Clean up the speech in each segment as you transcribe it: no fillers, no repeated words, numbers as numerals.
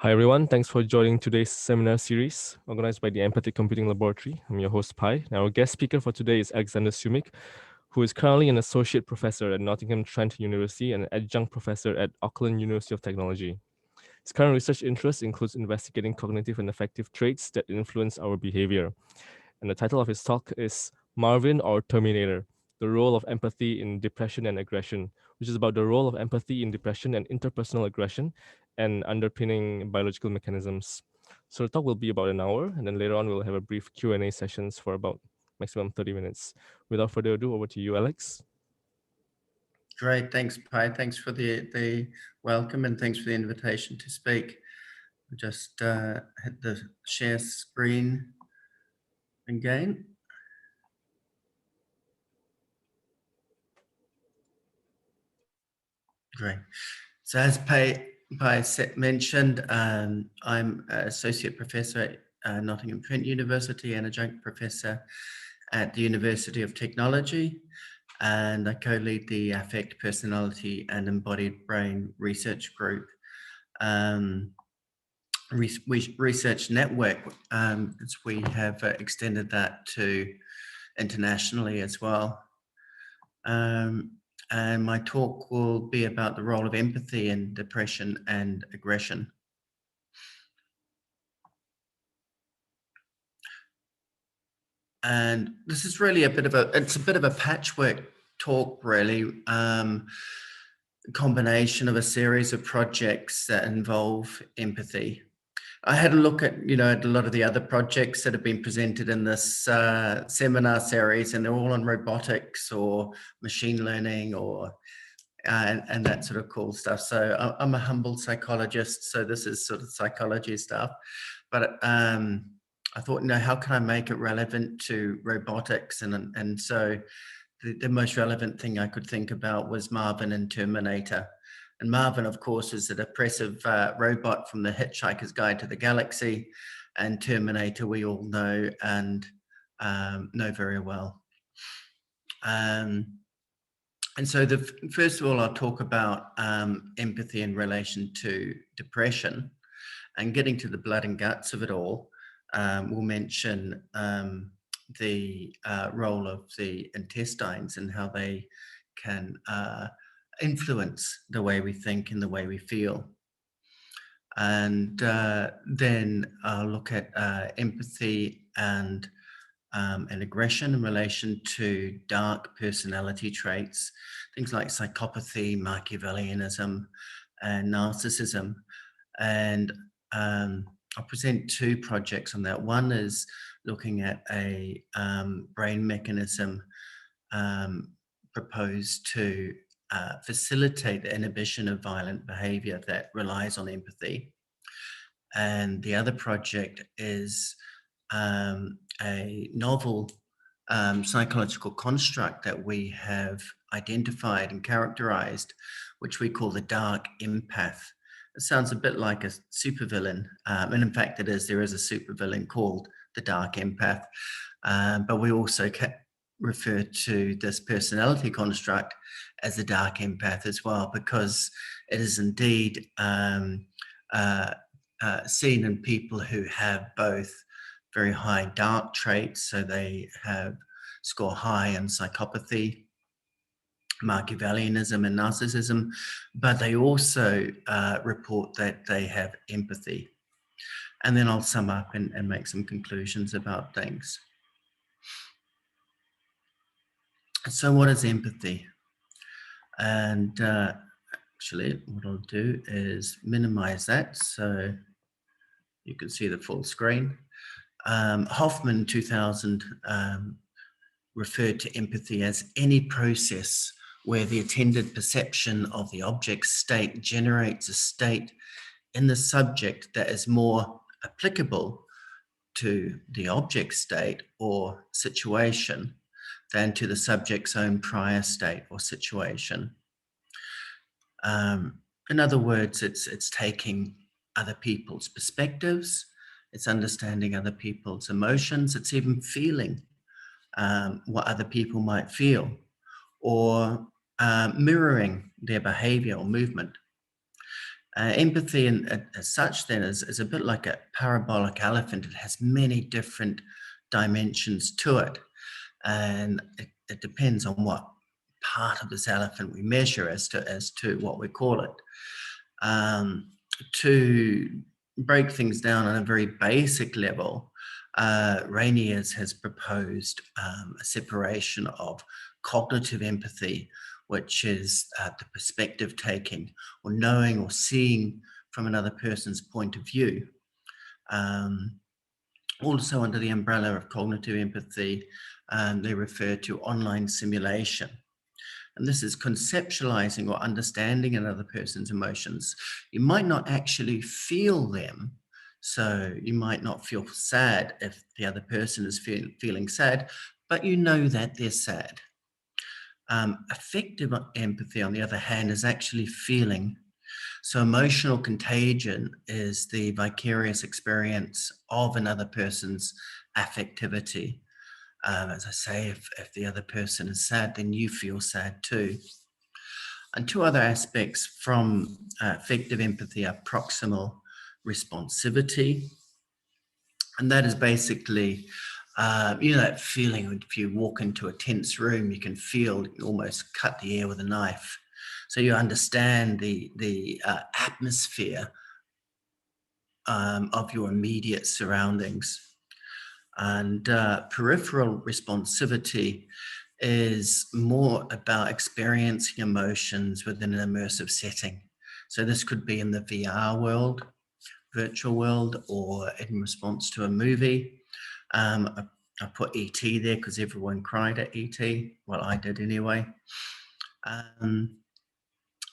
Hi everyone, thanks for joining today's seminar series organized by the Empathic Computing Laboratory. I'm your host Pi. Now, our guest speaker for today is Alexander Sumich, who is currently an associate professor at Nottingham Trent University and an adjunct professor at Auckland University of Technology. His current research interest includes investigating cognitive and affective traits that influence our behavior. And the title of his talk is Marvin or Terminator, the role of empathy in depression and aggression, which is about the role of empathy in depression and interpersonal aggression and underpinning biological mechanisms. So the talk will be about an hour, and then later on we'll have a brief Q&A sessions for about maximum 30 minutes. Without further ado, over to you, Alex. Great, thanks, Pi. Thanks for the welcome and thanks for the invitation to speak. I'll just hit the share screen again. Great. So as Pi mentioned, I'm an associate professor at Nottingham Trent University and adjunct professor at the University of Technology. And I co-lead the Affect, Personality and Embodied Brain Research Group. Research network, as we have extended that to internationally as well. And my talk will be about the role of empathy in depression and aggression. And this is really a bit of a patchwork talk, really. Combination of a series of projects that involve empathy. I had a look at, at a lot of the other projects that have been presented in this seminar series, and they're all on robotics or machine learning or and that sort of cool stuff. So I'm a humble psychologist, so this is sort of psychology stuff. But I thought, how can I make it relevant to robotics? And so the most relevant thing I could think about was Marvin and Terminator. And Marvin, of course, is an oppressive robot from the Hitchhiker's Guide to the Galaxy, and Terminator we all know and know very well. And so first of all, I'll talk about empathy in relation to depression, and getting to the blood and guts of it all. We'll mention the role of the intestines and how they can influence the way we think and the way we feel. And then I'll look at empathy and aggression in relation to dark personality traits, things like psychopathy, Machiavellianism, and narcissism. And I'll present two projects on that. One is looking at a brain mechanism proposed to facilitate the inhibition of violent behavior that relies on empathy. And the other project is a novel psychological construct that we have identified and characterized, which we call the Dark Empath. It sounds a bit like a supervillain, and in fact it is. There is a supervillain called the Dark Empath, but we also refer to this personality construct as the Dark Empath as well, because it is indeed seen in people who have both very high dark traits, so they score high in psychopathy, Machiavellianism and narcissism, but they also report that they have empathy. And then I'll sum up and make some conclusions about things. So what is empathy? And actually what I'll do is minimize that so you can see the full screen. Hoffman 2000 referred to empathy as any process where the attended perception of the object's state generates a state in the subject that is more applicable to the object state or situation than to the subject's own prior state or situation. In other words, it's taking other people's perspectives, it's understanding other people's emotions, it's even feeling what other people might feel, or mirroring their behavior or movement. Empathy, as such, then, is a bit like a parabolic elephant. It has many different dimensions to it, and it depends on what part of this elephant we measure as to what we call it. To break things down on a very basic level, Rainiers has proposed a separation of cognitive empathy, which is the perspective taking or knowing or seeing from another person's point of view. Also under the umbrella of cognitive empathy, they refer to online simulation. And this is conceptualizing or understanding another person's emotions. You might not actually feel them. So you might not feel sad if the other person is feeling sad, but you know that they're sad. Affective empathy, on the other hand, is actually feeling. So emotional contagion is the vicarious experience of another person's affectivity. As I say, if the other person is sad, then you feel sad too. And two other aspects from affective empathy are proximal responsivity. And that is basically, that feeling if you walk into a tense room, you can feel you almost cut the air with a knife. So you understand the atmosphere of your immediate surroundings. And peripheral responsivity is more about experiencing emotions within an immersive setting. So this could be in the VR world, virtual world, or in response to a movie. I put E.T. there because everyone cried at E.T. Well, I did anyway. And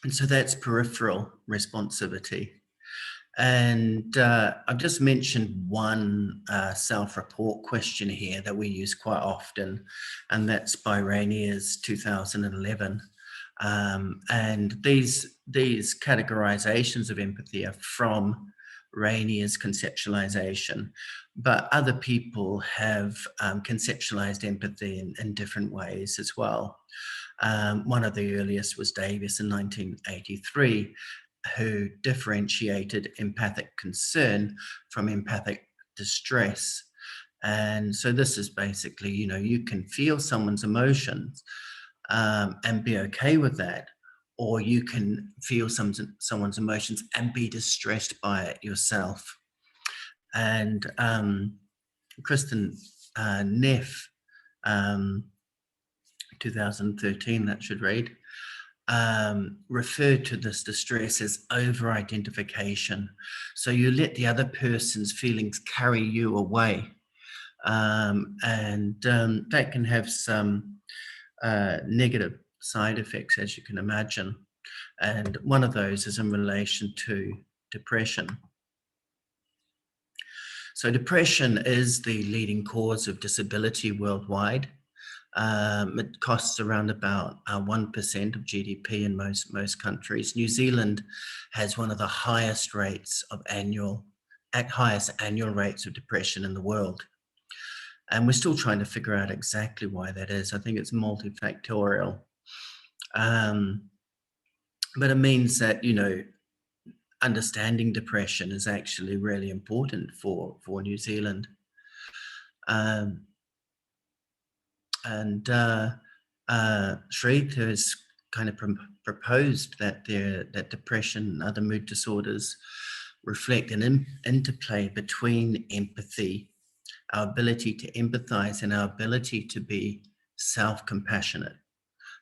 so that's peripheral responsivity. And I've just mentioned one self-report question here that we use quite often, and that's by Rainier's 2011. And these categorizations of empathy are from Rainier's conceptualization, but other people have conceptualized empathy in different ways as well. One of the earliest was Davis in 1983, who differentiated empathic concern from empathic distress. And so this is basically, you can feel someone's emotions and be okay with that, or you can feel someone's emotions and be distressed by it yourself. And Kristen Neff, 2013, that should read, referred to this distress as over-identification. So you let the other person's feelings carry you away. And that can have some negative side effects, as you can imagine. And one of those is in relation to depression. So depression is the leading cause of disability worldwide. It costs around about 1% of GDP in most countries. New Zealand has one of the highest annual rates of depression in the world. And we're still trying to figure out exactly why that is. I think it's multifactorial. But it means that, understanding depression is actually really important for New Zealand. And Shreve has kind of proposed that depression and other mood disorders reflect an interplay between empathy, our ability to empathize, and our ability to be self-compassionate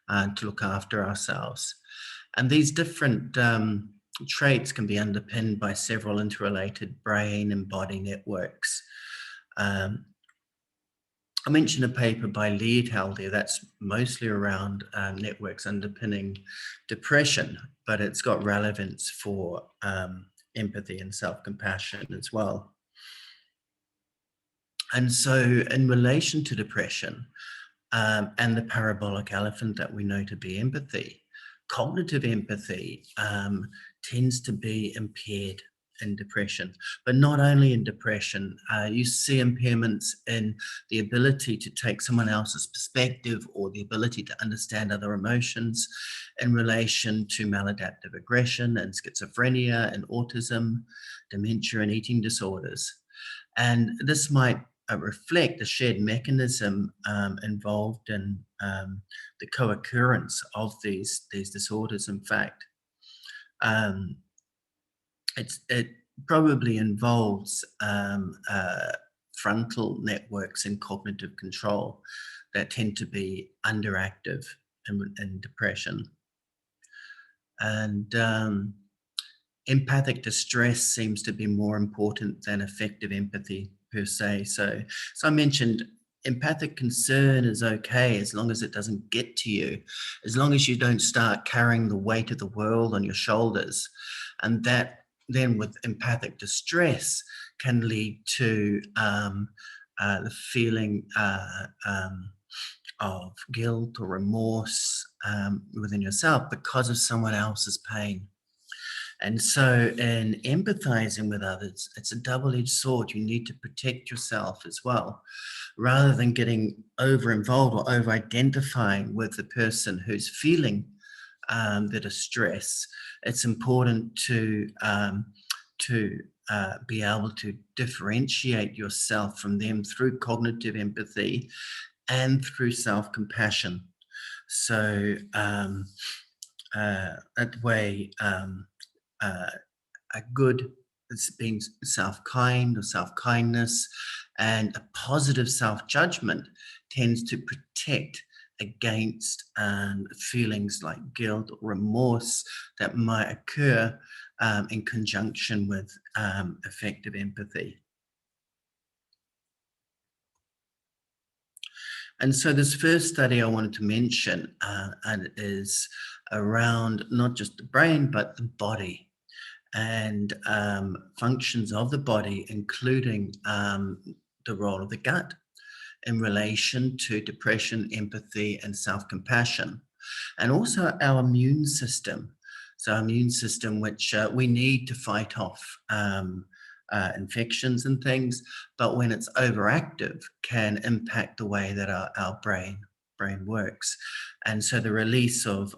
and to look after ourselves. And these different traits can be underpinned by several interrelated brain and body networks. I mentioned a paper by Leadheld here that's mostly around networks underpinning depression, but it's got relevance for empathy and self-compassion as well. And so in relation to depression and the parabolic elephant that we know to be empathy, cognitive empathy tends to be impaired in depression, but not only in depression. You see impairments in the ability to take someone else's perspective or the ability to understand other emotions in relation to maladaptive aggression and schizophrenia and autism, dementia and eating disorders. And this might reflect a shared mechanism involved in the co-occurrence of these disorders. In fact, it probably involves frontal networks and cognitive control that tend to be underactive in depression. And empathic distress seems to be more important than effective empathy per se. So I mentioned empathic concern is okay as long as it doesn't get to you, as long as you don't start carrying the weight of the world on your shoulders. And that then with empathic distress can lead to the feeling of guilt or remorse within yourself because of someone else's pain. And so in empathizing with others, it's a double-edged sword. You need to protect yourself as well. Rather than getting over-involved or over-identifying with the person who's feeling the distress, it's important to be able to differentiate yourself from them through cognitive empathy and through self-compassion. So that way, a good, it's being self-kind or self-kindness, and a positive self-judgment tends to protect against feelings like guilt or remorse that might occur in conjunction with effective empathy. And so this first study I wanted to mention and is around not just the brain, but the body and functions of the body, including the role of the gut in relation to depression, empathy, and self-compassion, and also our immune system. So our immune system, which we need to fight off infections and things, but when it's overactive, can impact the way that our brain works. And so the release of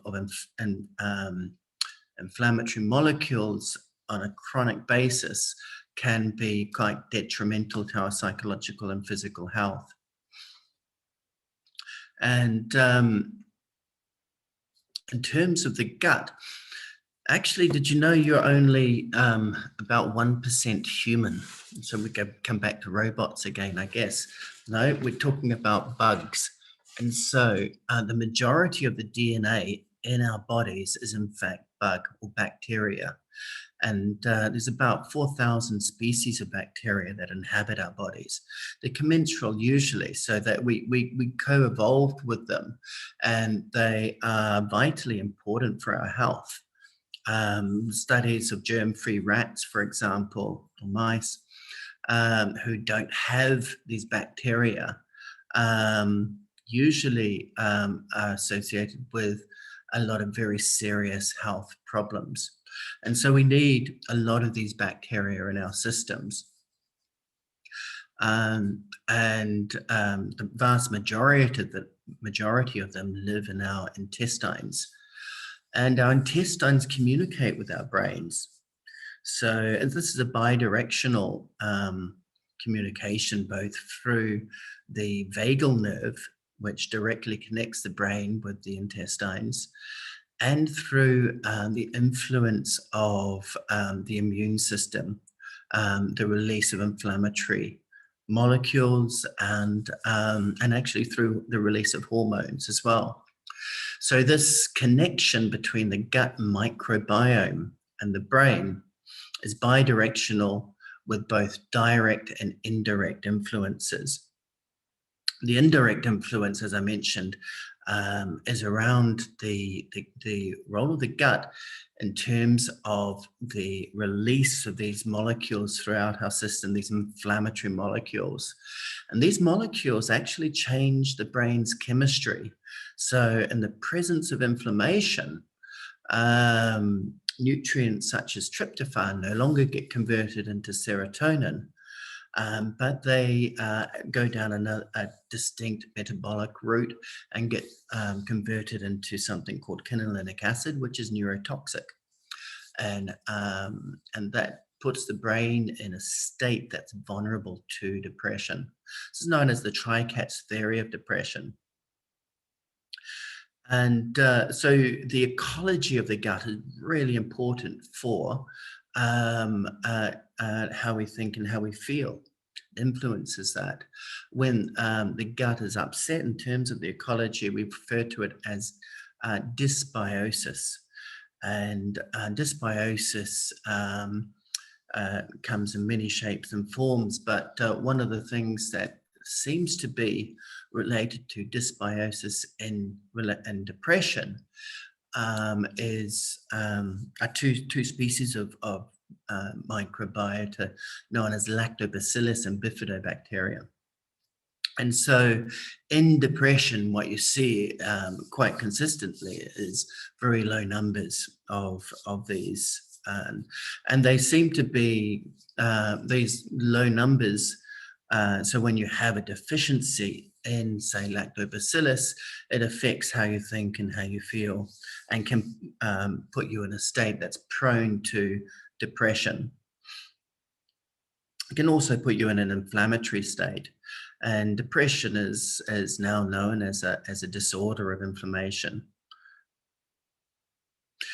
inflammatory molecules on a chronic basis can be quite detrimental to our psychological and physical health. And in terms of the gut, actually, did you know you're only about 1% human? So we come back to robots again, I guess. No, we're talking about bugs. And so the majority of the DNA in our bodies is in fact bug or bacteria. And there's about 4,000 species of bacteria that inhabit our bodies. They're commensal usually, so that we co-evolved with them, and they are vitally important for our health. Studies of germ-free rats, for example, or mice, who don't have these bacteria, usually are associated with a lot of very serious health problems. And so we need a lot of these bacteria in our systems. And the vast majority of them live in our intestines. And our intestines communicate with our brains. So this is a bidirectional communication, both through the vagal nerve, which directly connects the brain with the intestines, and through the influence of the immune system, the release of inflammatory molecules, and actually through the release of hormones as well. So this connection between the gut microbiome and the brain is bidirectional with both direct and indirect influences. The indirect influence, as I mentioned, is around the role of the gut in terms of the release of these molecules throughout our system, these inflammatory molecules. And these molecules actually change the brain's chemistry. So in the presence of inflammation, nutrients such as tryptophan no longer get converted into serotonin, but they go down a distinct metabolic route and get converted into something called quinolinic acid, which is neurotoxic. And that puts the brain in a state that's vulnerable to depression. This is known as the TRICATS theory of depression. And so the ecology of the gut is really important for how we think and how we feel. It influences that. When the gut is upset in terms of the ecology, we refer to it as dysbiosis. And dysbiosis comes in many shapes and forms, but one of the things that seems to be related to dysbiosis and depression are two species of microbiota known as lactobacillus and bifidobacteria. And so in depression, what you see quite consistently is very low numbers of these. And they seem to be these low numbers. So when you have a deficiency in, say, lactobacillus, it affects how you think and how you feel, and can put you in a state that's prone to depression. It can also put you in an inflammatory state. And depression is now known as a disorder of inflammation.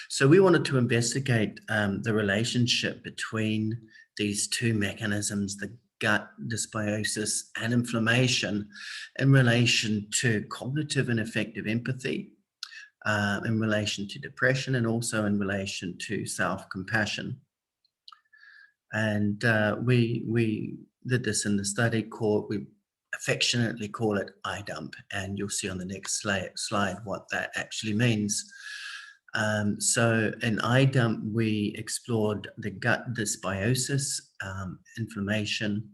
So we wanted to investigate the relationship between these two mechanisms, the gut dysbiosis and inflammation, in relation to cognitive and affective empathy, in relation to depression, and also in relation to self-compassion. And we did this in the study we affectionately call it IDUMP, and you'll see on the next slide what that actually means. So in IDUMP, we explored the gut dysbiosis, inflammation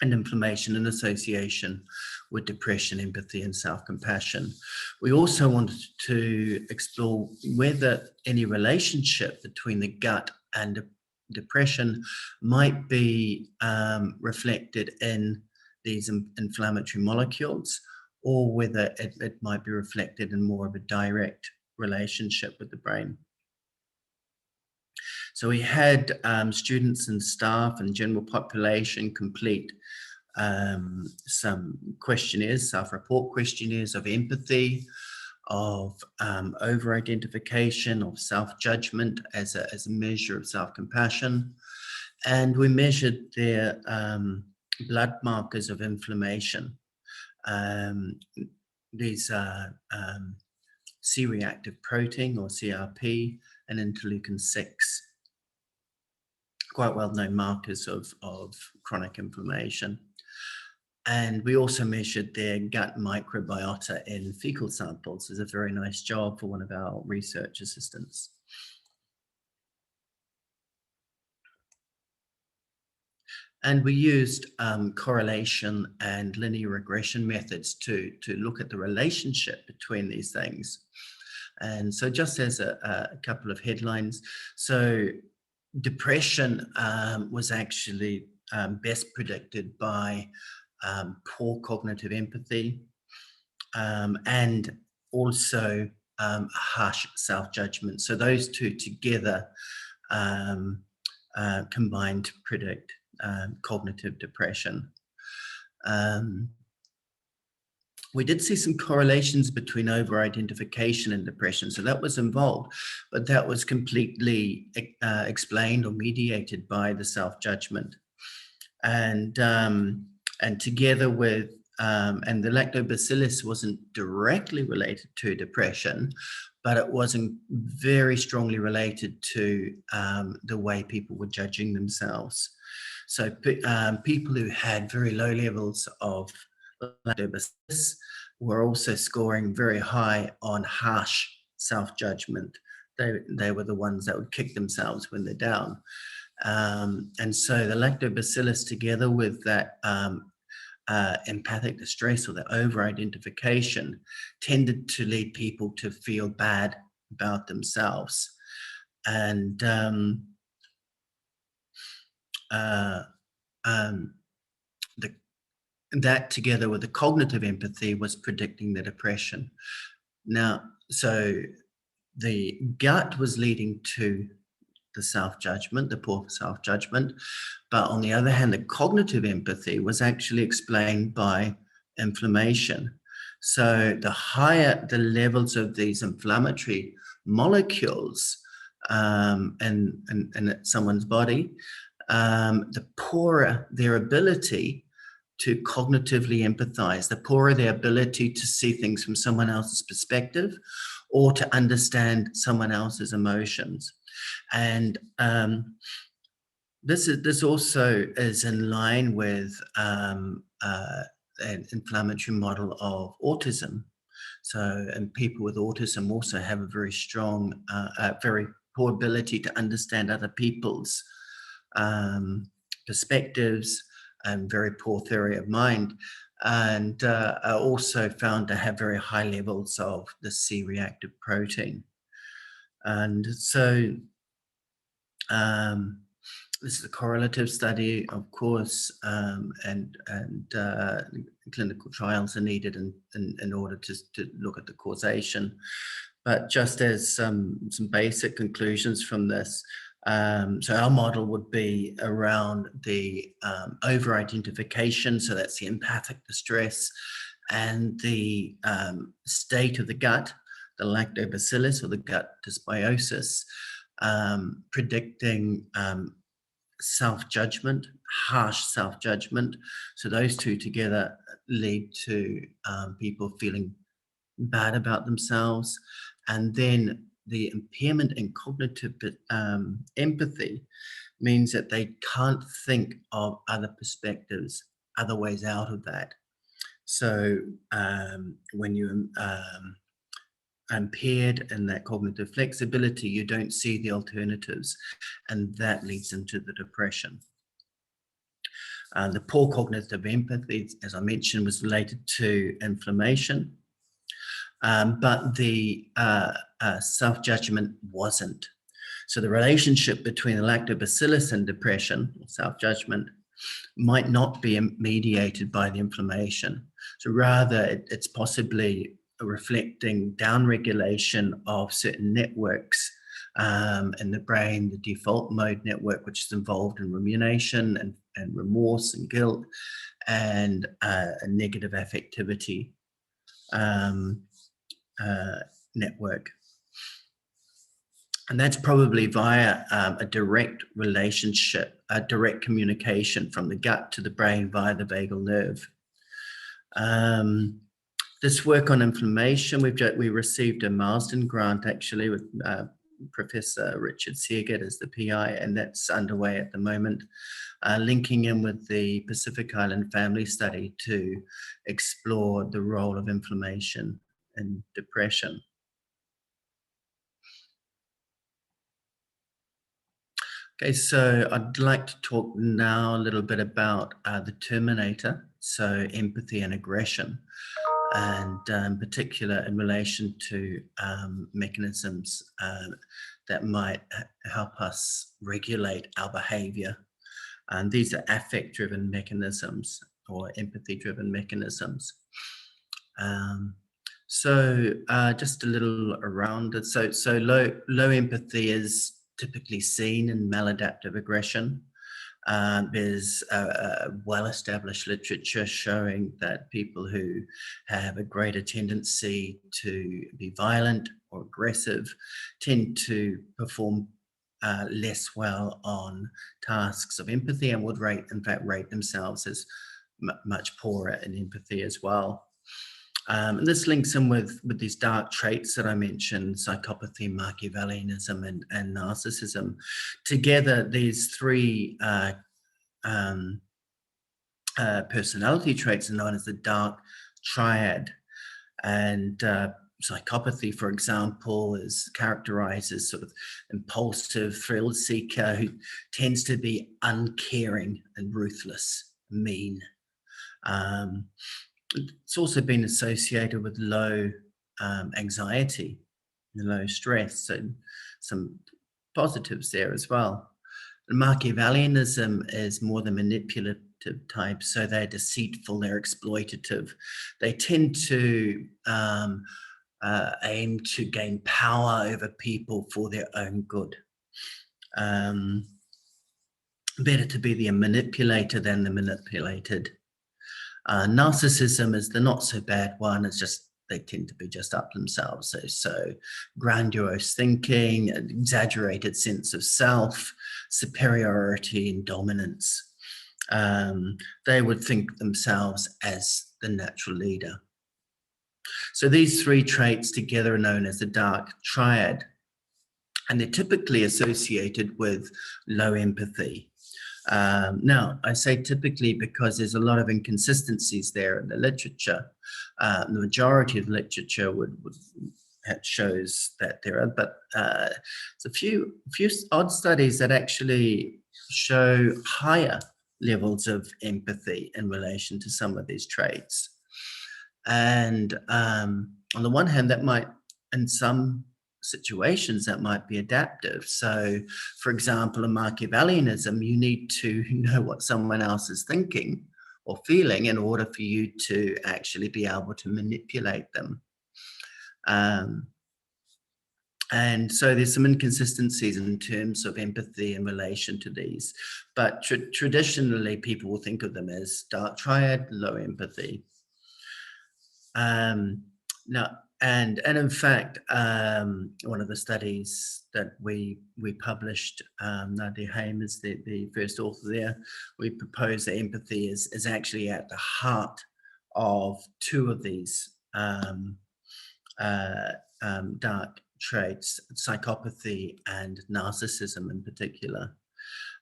in association with depression, empathy, and self-compassion. We also wanted to explore whether any relationship between the gut and depression might be reflected in these inflammatory molecules, or whether it might be reflected in more of a direct relationship with the brain. So we had students and staff and general population complete some questionnaires, self-report questionnaires of empathy, of over-identification, of self-judgment as a measure of self-compassion. And we measured their blood markers of inflammation. These are C-reactive protein, or CRP, and interleukin-6, quite well-known markers of chronic inflammation. And we also measured their gut microbiota in fecal samples. It's a very nice job for one of our research assistants. And we used correlation and linear regression methods to look at the relationship between these things. And so just as a couple of headlines, so depression was actually best predicted by poor cognitive empathy, and also harsh self-judgment. So those two together combined to predict cognitive depression. We did see some correlations between over-identification and depression, so that was involved, but that was completely explained or mediated by the self-judgment. And together with, and the lactobacillus wasn't directly related to depression, but it wasn't very strongly related to the way people were judging themselves. So people who had very low levels of lactobacillus were also scoring very high on harsh self-judgment. They were the ones that would kick themselves when they're down. And so the lactobacillus, together with that empathic distress or the over-identification, tended to lead people to feel bad about themselves. And that together with the cognitive empathy was predicting the depression. Now, so the gut was leading to the self-judgment, the poor self-judgment. But on the other hand, the cognitive empathy was actually explained by inflammation. So the higher the levels of these inflammatory molecules in someone's body, the poorer their ability to cognitively empathize, the poorer their ability to see things from someone else's perspective or to understand someone else's emotions. And this also is in line with an inflammatory model of autism. So, and people with autism also have a very strong, very poor ability to understand other people's perspectives and very poor theory of mind, and are also found to have very high levels of the C-reactive protein. And so this is a correlative study, of course, and clinical trials are needed in order to look at the causation. But just as some basic conclusions from this, so our model would be around the over-identification, so that's the empathic distress, and the state of the gut, the lactobacillus or the gut dysbiosis, predicting self-judgment, harsh self-judgment. So those two together lead to people feeling bad about themselves. And then the impairment in cognitive empathy means that they can't think of other perspectives, other ways out of that. So when you impaired in that cognitive flexibility, you don't see the alternatives, and that leads into the depression. The poor cognitive empathy, as I mentioned, was related to inflammation, but the self-judgment wasn't. So the relationship between the lactobacillus and depression, self-judgment, might not be mediated by the inflammation. So rather, it's possibly reflecting downregulation of certain networks in the brain, the default mode network, which is involved in rumination and remorse and guilt and a negative affectivity network. And that's probably via a direct relationship, a direct communication from the gut to the brain via the vagal nerve. This work on inflammation, we received a Marsden grant actually with Professor Richard Seagate as the PI, and that's underway at the moment, linking in with the Pacific Island Family Study to explore the role of inflammation in depression. Okay, so I'd like to talk now a little bit about the Terminator, so empathy and aggression, and in particular in relation to mechanisms that might help us regulate our behavior. And these are affect-driven mechanisms or empathy-driven mechanisms. So just a little around it. So low empathy is typically seen in maladaptive aggression. There's well-established literature showing that people who have a greater tendency to be violent or aggressive tend to perform less well on tasks of empathy and would in fact rate themselves as much poorer in empathy as well. And this links in with these dark traits that I mentioned, psychopathy, Machiavellianism, and narcissism. Together, these three personality traits are known as the Dark Triad. And psychopathy, for example, is characterized as sort of impulsive thrill seeker who tends to be uncaring and ruthless, mean. It's also been associated with low anxiety and low stress. So some positives there as well. Machiavellianism is more the manipulative type, so they're deceitful, they're exploitative. They tend to aim to gain power over people for their own good. Better to be the manipulator than the manipulated. Narcissism is the not so bad one. It's just they tend to be just up themselves. So grandiose thinking, an exaggerated sense of self, superiority, and dominance. They would think themselves as the natural leader. So these three traits together are known as the Dark Triad, and they're typically associated with low empathy. Now, I say typically because there's a lot of inconsistencies there in the literature. The majority of literature shows that there are, but there's a few odd studies that actually show higher levels of empathy in relation to some of these traits. And on the one hand, that might, in some situations, that might be adaptive. So, for example, in Machiavellianism, you need to know what someone else is thinking or feeling in order for you to actually be able to manipulate them. And so there's some inconsistencies in terms of empathy in relation to these. But traditionally, people will think of them as Dark Triad, low empathy. Now, and in fact, one of the studies that we published, Nadia Haim is the first author there, we propose that empathy is actually at the heart of two of these dark traits, psychopathy and narcissism in particular.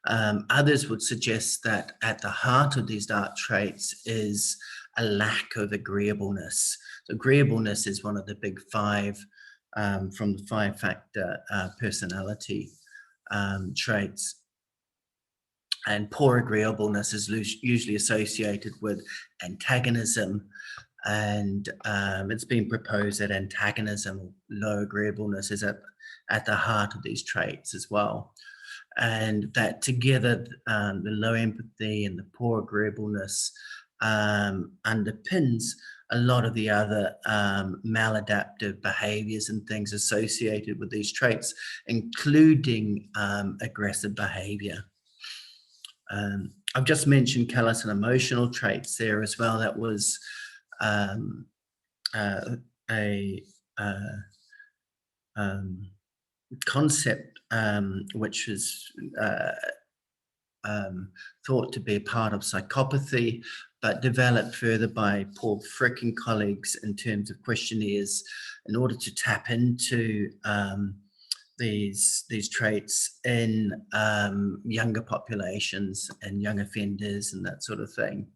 Others would suggest that at the heart of these dark traits is a lack of agreeableness. So agreeableness is one of the big five from the 5-factor personality traits. And poor agreeableness is usually associated with antagonism. And it's been proposed that antagonism, low agreeableness, is at the heart of these traits as well. And that together, the low empathy and the poor agreeableness underpins a lot of the other maladaptive behaviors and things associated with these traits, including aggressive behavior. I've just mentioned callous and emotional traits there as well. That was a concept which is thought to be a part of psychopathy, but developed further by Paul Frick and colleagues in terms of questionnaires in order to tap into these traits in younger populations and young offenders and that sort of thing.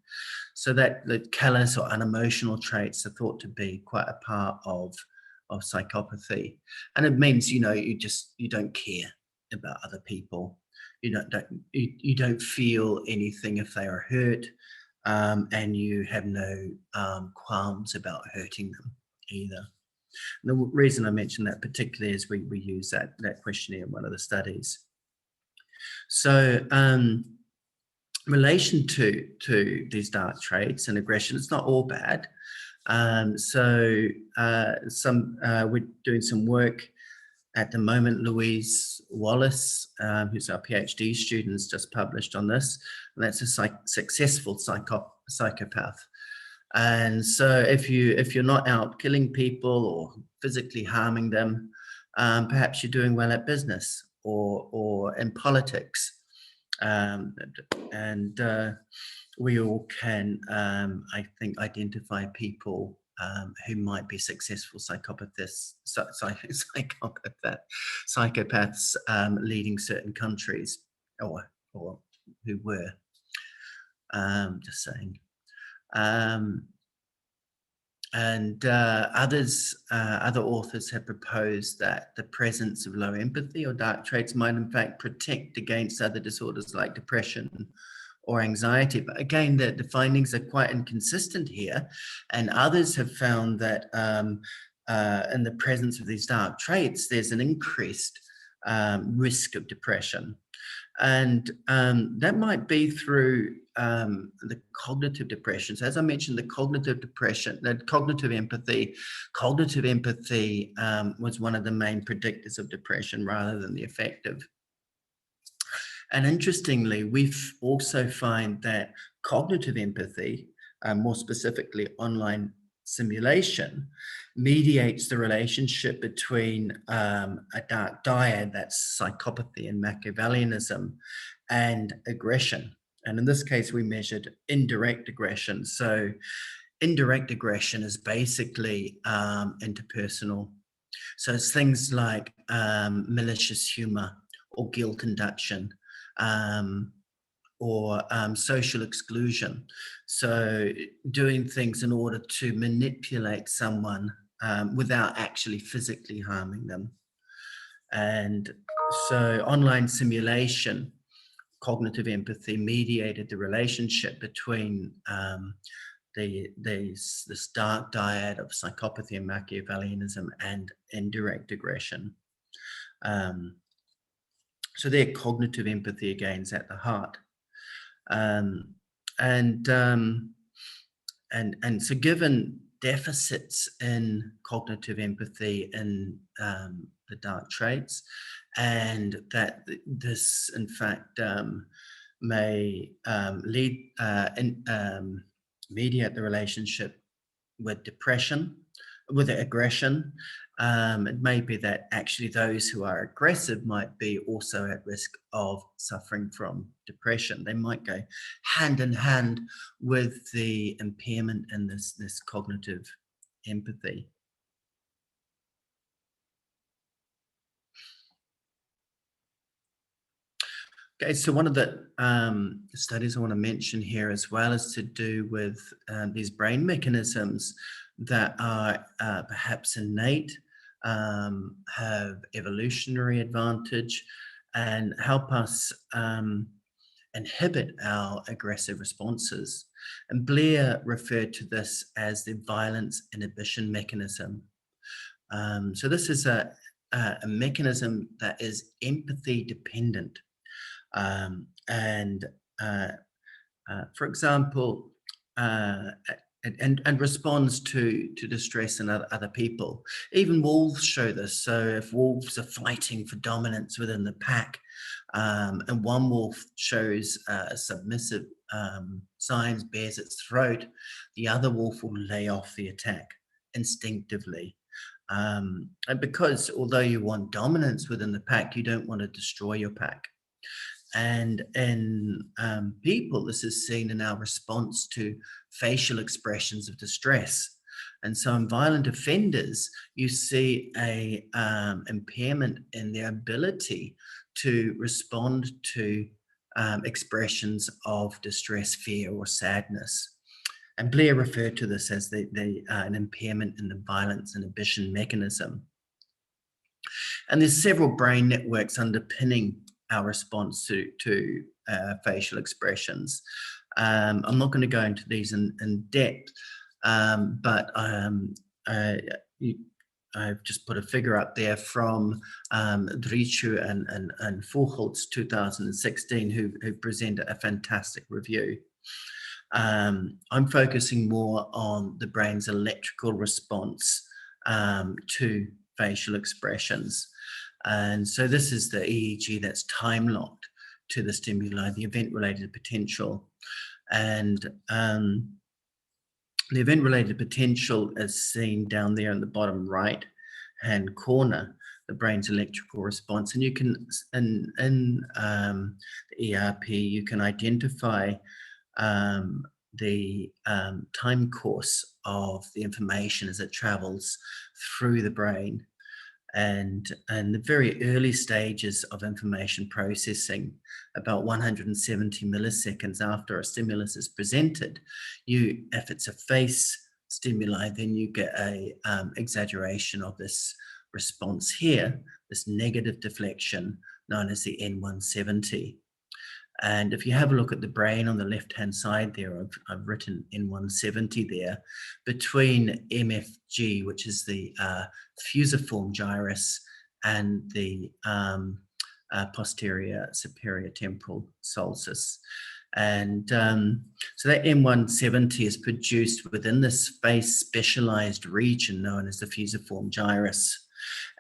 So that the callous or unemotional traits are thought to be quite a part of psychopathy. And it means, you don't care about other people. You don't feel anything if they are hurt, and you have no qualms about hurting them either. And the reason I mention that particularly is we use that questionnaire in one of the studies. So in relation to these dark traits and aggression, it's not all bad. We're doing some work at the moment. Louise Wallace, who's our PhD student, has just published on this, and that's a successful psychopath. And so if you're not out killing people or physically harming them, perhaps you're doing well at business or in politics. We all can, I think, identify people who might be successful psychopaths leading certain countries, or who were. Just saying. Other authors have proposed that the presence of low empathy or dark traits might in fact protect against other disorders like depression or anxiety. But again, the findings are quite inconsistent here. And others have found that in the presence of these dark traits, there's an increased risk of depression. And that might be through the cognitive depressions. As I mentioned, the cognitive depression, the cognitive empathy. Cognitive empathy was one of the main predictors of depression rather than the affective. And interestingly, we also find that cognitive empathy, more specifically online simulation, mediates the relationship between a dark dyad, that's psychopathy and Machiavellianism, and aggression. And in this case, we measured indirect aggression. So indirect aggression is basically interpersonal. So it's things like malicious humor or guilt induction, or social exclusion. So doing things in order to manipulate someone without actually physically harming them. And so online simulation, cognitive empathy mediated the relationship between this dark dyad of psychopathy and Machiavellianism and indirect aggression. So their cognitive empathy again is at the heart. And so given deficits in cognitive empathy in the dark traits, and that this in fact may mediate the relationship with depression, with aggression. It may be that actually those who are aggressive might be also at risk of suffering from depression. They might go hand in hand with the impairment in this cognitive empathy. Okay, so one of the studies I want to mention here as well is to do with these brain mechanisms that are perhaps innate, have evolutionary advantage, and help us inhibit our aggressive responses. And Blair referred to this as the violence inhibition mechanism. So this is a mechanism that is empathy dependent. For example, and responds to distress in other people. Even wolves show this. So if wolves are fighting for dominance within the pack, and one wolf shows submissive signs, bares its throat, the other wolf will lay off the attack instinctively. And because although you want dominance within the pack, you don't want to destroy your pack. And in people, this is seen in our response to facial expressions of distress. And so in violent offenders, you see a impairment in their ability to respond to expressions of distress, fear, or sadness. And Blair referred to this as an impairment in the violence inhibition mechanism. And there's several brain networks underpinning our response to facial expressions. I'm not going to go into these in depth, but I've just put a figure up there from Drichu and Vogel's 2016, who presented a fantastic review. I'm focusing more on the brain's electrical response to facial expressions. And so this is the EEG that's time locked to the stimuli, the event-related potential. And the event-related potential is seen down there in the bottom right-hand corner, the brain's electrical response. And you can, in the ERP, you can identify the time course of the information as it travels through the brain. And the very early stages of information processing, about 170 milliseconds after a stimulus is presented, if it's a face stimuli, then you get a exaggeration of this response here, this negative deflection known as the N170. And if you have a look at the brain on the left-hand side there, I've written N170 there, between MFG, which is the fusiform gyrus, and the posterior superior temporal sulcus. And so that M170 is produced within this face specialized region known as the fusiform gyrus.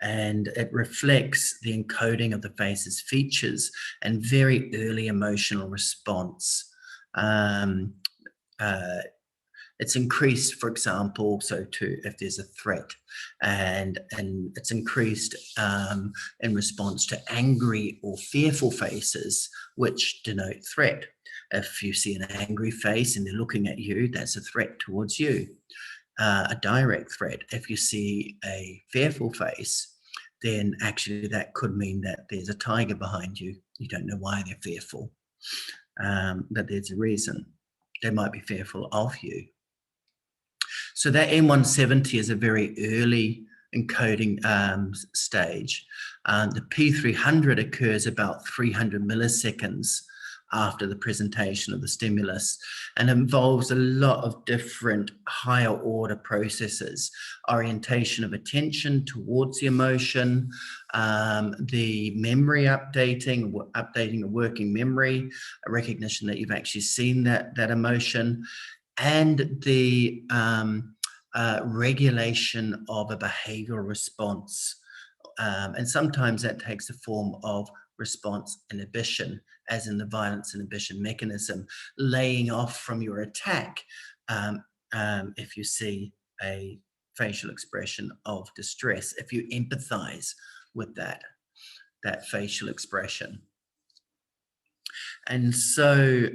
And it reflects the encoding of the face's features and very early emotional response. It's increased, for example, if there's a threat, and it's increased in response to angry or fearful faces, which denote threat. If you see an angry face and they're looking at you, that's a threat towards you, a direct threat. If you see a fearful face, then actually that could mean that there's a tiger behind you. You don't know why they're fearful, but there's a reason. They might be fearful of you. So that M170 is a very early encoding stage. The P300 occurs about 300 milliseconds after the presentation of the stimulus and involves a lot of different higher order processes: orientation of attention towards the emotion, the memory updating a working memory, a recognition that you've actually seen that emotion, and the regulation of a behavioral response. And sometimes that takes the form of response inhibition, as in the violence inhibition mechanism, laying off from your attack if you see a facial expression of distress, if you empathize with that facial expression. And so,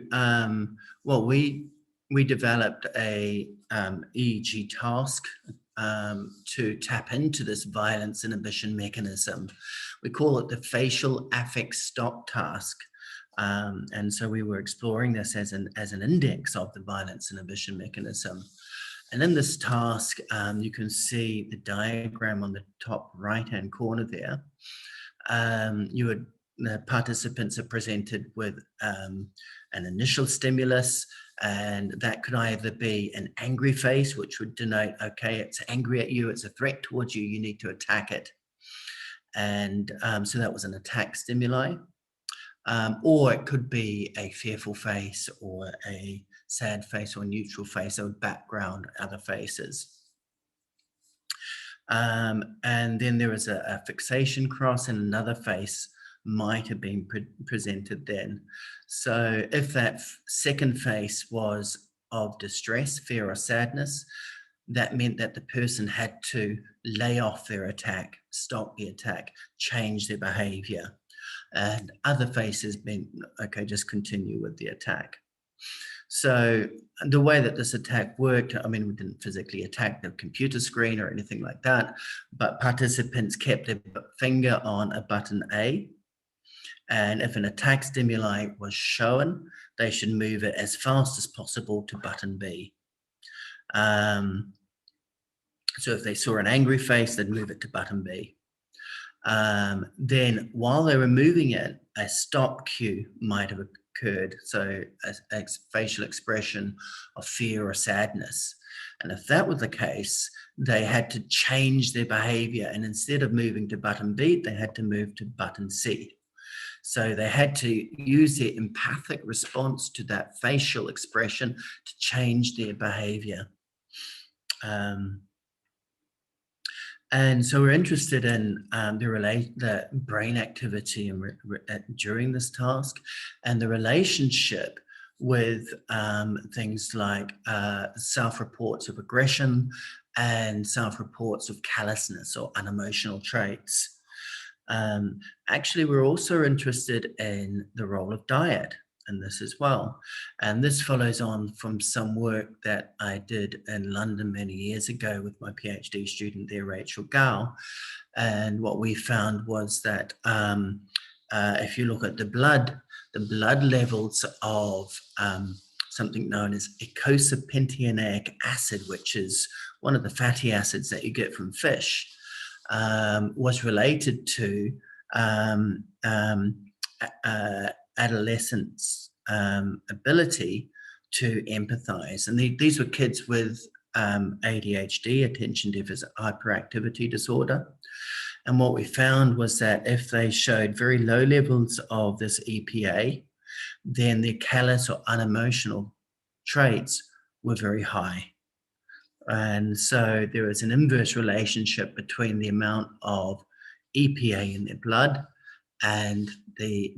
we developed a EEG task to tap into this violence inhibition mechanism. We call it the facial affect stop task. And so we were exploring this as an index of the violence inhibition mechanism. And in this task, you can see the diagram on the top right-hand corner there. The participants are presented with an initial stimulus, and that could either be an angry face, which would denote, okay, it's angry at you, it's a threat towards you, you need to attack it. And so that was an attack stimuli. Or it could be a fearful face or a sad face or neutral face or background other faces. And then there was a fixation cross, and another face might have been presented then. So if that second face was of distress, fear, or sadness, that meant that the person had to lay off their attack, stop the attack, change their behavior. And other faces meant, okay, just continue with the attack. So the way that this attack worked, I mean, we didn't physically attack the computer screen or anything like that, but participants kept their finger on a button A. And if an attack stimuli was shown, they should move it as fast as possible to button B. So if they saw an angry face, they'd move it to button B. Then while they were moving it, a stop cue might have occurred, so a facial expression of fear or sadness. And if that was the case, they had to change their behavior, and instead of moving to button B, they had to move to button C. So they had to use their empathic response to that facial expression to change their behavior. And so we're interested in the brain activity during this task, and the relationship with things like self-reports of aggression and self-reports of callousness or unemotional traits. Actually, we're also interested in the role of diet in this as well. And this follows on from some work that I did in London many years ago with my PhD student there, Rachel Gow. And what we found was that if you look at the blood levels of something known as eicosapentaenoic acid, which is one of the fatty acids that you get from fish, was related to adolescents' ability to empathize. And these were kids with ADHD, attention deficit hyperactivity disorder. And what we found was that if they showed very low levels of this EPA, then their callous or unemotional traits were very high. And so there was an inverse relationship between the amount of EPA in their blood and their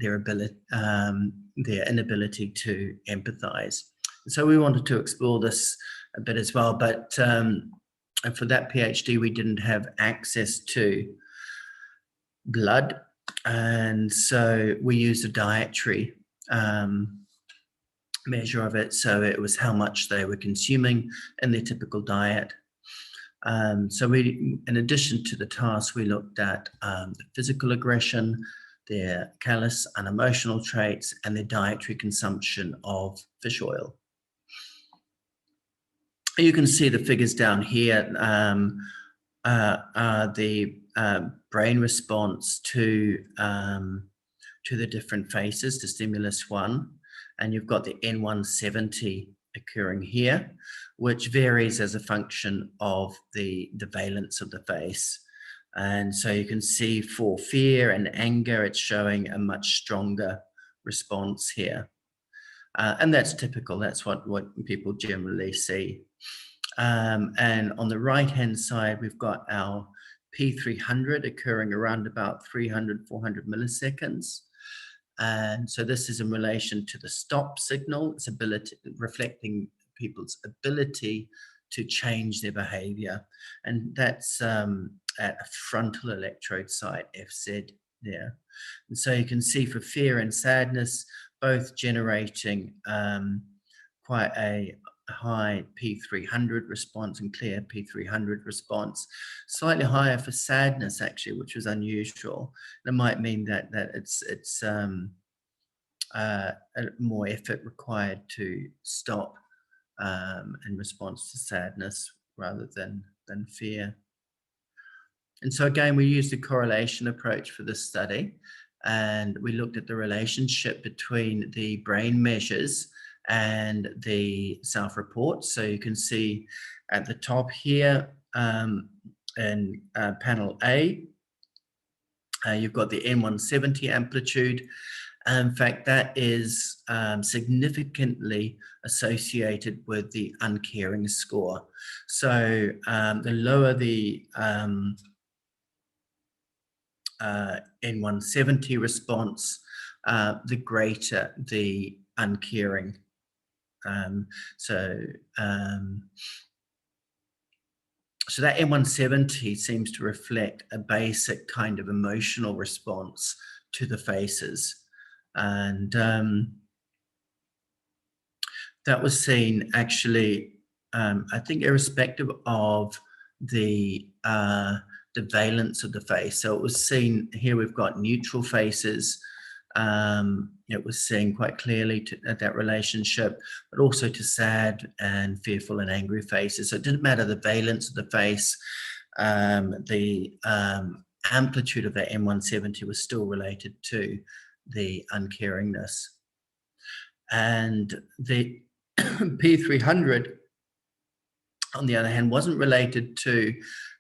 inability to empathize. So we wanted to explore this a bit as well, but for that PhD, we didn't have access to blood, and so we used a dietary measure of it. So it was how much they were consuming in their typical diet. So we, in addition to the task, we looked at the physical aggression, their callous, unemotional traits, and their dietary consumption of fish oil. You can see the figures down here. The brain response to the different faces, to stimulus 1, and you've got the N170 occurring here, which varies as a function of the valence of the face. And so you can see for fear and anger, it's showing a much stronger response here. And that's typical, that's what people generally see. And on the right-hand side, we've got our P300 occurring around about 300, 400 milliseconds. And so this is in relation to the stop signal, its ability, reflecting people's ability to change their behavior. And that's at a frontal electrode site, FZ there. And so you can see for fear and sadness, both generating quite a high P300 response and clear P300 response, slightly higher for sadness actually, which was unusual. That might mean that it's more effort required to stop in response to sadness rather than fear. And so again, we used a correlation approach for this study, and we looked at the relationship between the brain measures and the self-report. So you can see at the top here in panel A, you've got the N170 amplitude. In fact, that is significantly associated with the uncaring score. So the lower the N170 response, the greater the uncaring. So that N170 seems to reflect a basic kind of emotional response to the faces. And that was seen actually, I think, irrespective of the valence of the face. So it was seen here, we've got neutral faces. It was seen quite clearly at that relationship, but also to sad and fearful and angry faces. So it didn't matter the valence of the face, the amplitude of that M170 was still related to the uncaringness. And the P300, on the other hand, wasn't related to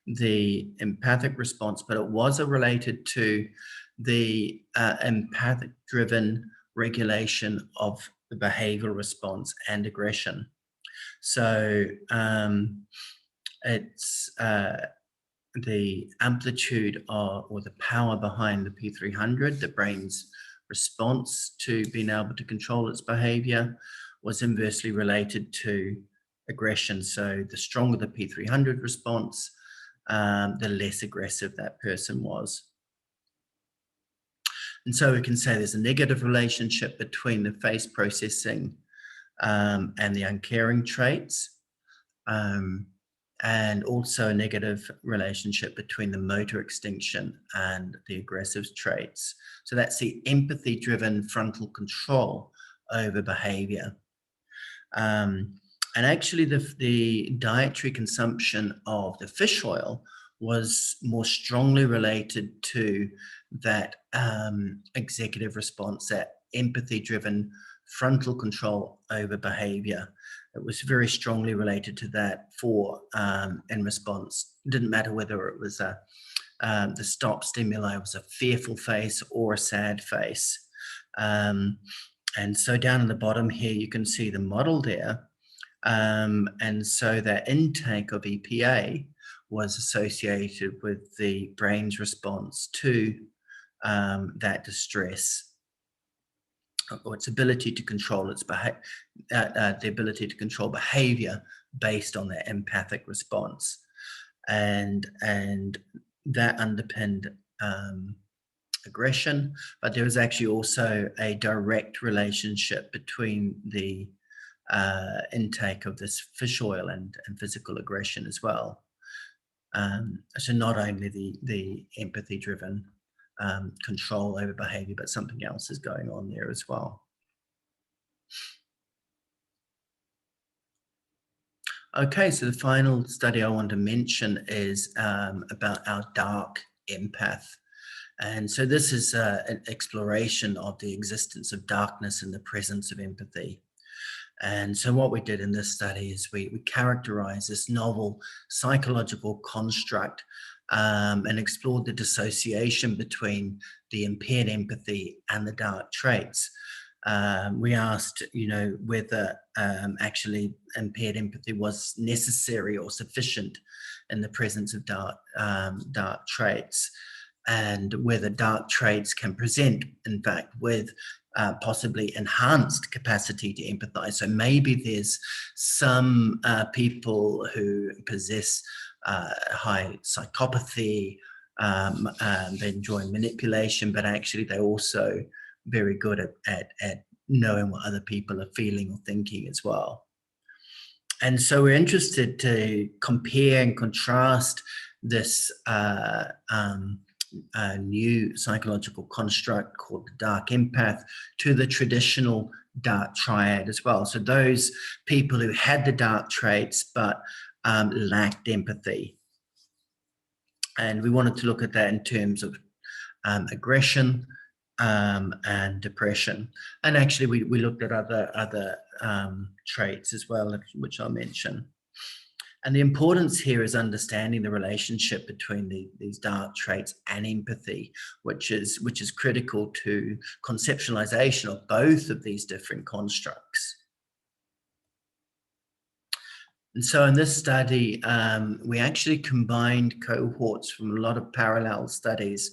the empathic response, but it was related to the empathic driven regulation of the behavioral response and aggression. So it's the amplitude or the power behind the P300, the brain's response to being able to control its behavior, was inversely related to aggression. So the stronger the P300 response, the less aggressive that person was. And so we can say there's a negative relationship between the face processing and the uncaring traits, and also a negative relationship between the motor extinction and the aggressive traits. So that's the empathy-driven frontal control over behavior. And actually the dietary consumption of the fish oil was more strongly related to that executive response, that empathy-driven frontal control over behavior. It was very strongly related to that for in response. It didn't matter whether it was a the stop stimuli was a fearful face or a sad face. And so down in the bottom here, you can see the model there. And so that intake of EPA was associated with the brain's response to that distress, or its ability to control its the ability to control behavior based on that empathic response, and that underpinned aggression. But there was actually also a direct relationship between the intake of this fish oil and physical aggression as well. So not only the empathy-driven control over behavior, but something else is going on there as well. Okay, so the final study I want to mention is about our Dark Empath. And so this is an exploration of the existence of darkness in the presence of empathy. And so what we did in this study is we characterized this novel psychological construct and explored the dissociation between the impaired empathy and the dark traits. We asked, whether actually impaired empathy was necessary or sufficient in the presence of dark traits, and whether dark traits can present, in fact, with possibly enhanced capacity to empathize. So maybe there's some people who possess high psychopathy, they enjoy manipulation, but actually they're also very good at knowing what other people are feeling or thinking as well. And so we're interested to compare and contrast this new psychological construct called the Dark Empath to the traditional Dark Triad as well. So those people who had the dark traits but lacked empathy. And we wanted to look at that in terms of aggression and depression. And actually we looked at other traits as well, which I'll mention. And the importance here is understanding the relationship between these dark traits and empathy, which is critical to conceptualization of both of these different constructs. And so in this study, we actually combined cohorts from a lot of parallel studies,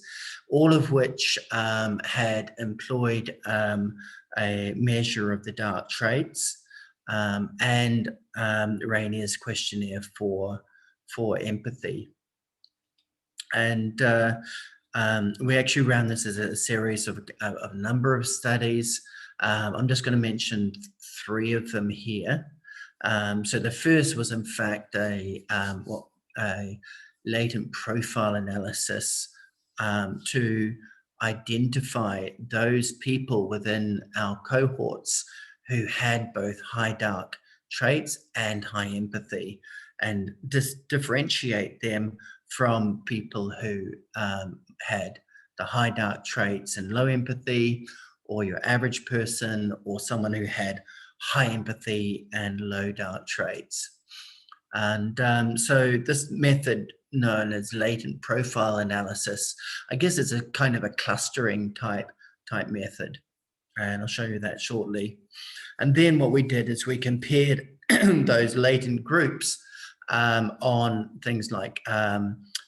all of which had employed a measure of the dark traits and Rainier's questionnaire for empathy. And we actually ran this as a series of a number of studies. I'm just going to mention 3 of them here. So the first was, in fact, a latent profile analysis to identify those people within our cohorts who had both high dark traits and high empathy, and differentiate them from people who had the high dark traits and low empathy, or your average person, or someone who had high empathy and low dark traits. And so this method, known as latent profile analysis, I guess it's a kind of a clustering type method, and I'll show you that shortly. And then what we did is we compared those latent groups on things like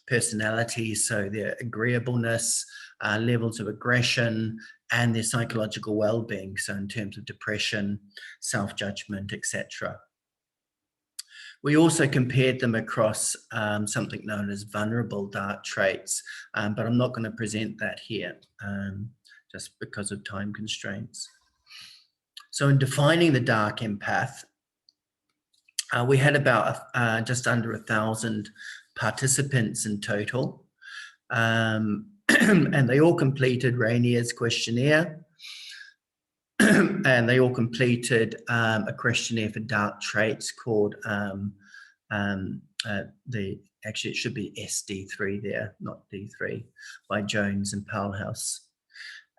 personality, so their agreeableness, levels of aggression, and their psychological well-being, so in terms of depression, self-judgment, etc. We also compared them across something known as vulnerable dark traits, but I'm not going to present that here just because of time constraints. So in defining the Dark Empath, we had about just under 1,000 participants in total, and they all completed Rainier's questionnaire, and they all completed a questionnaire for dark traits called actually it should be SD3 there, not D3, by Jones and Powellhouse.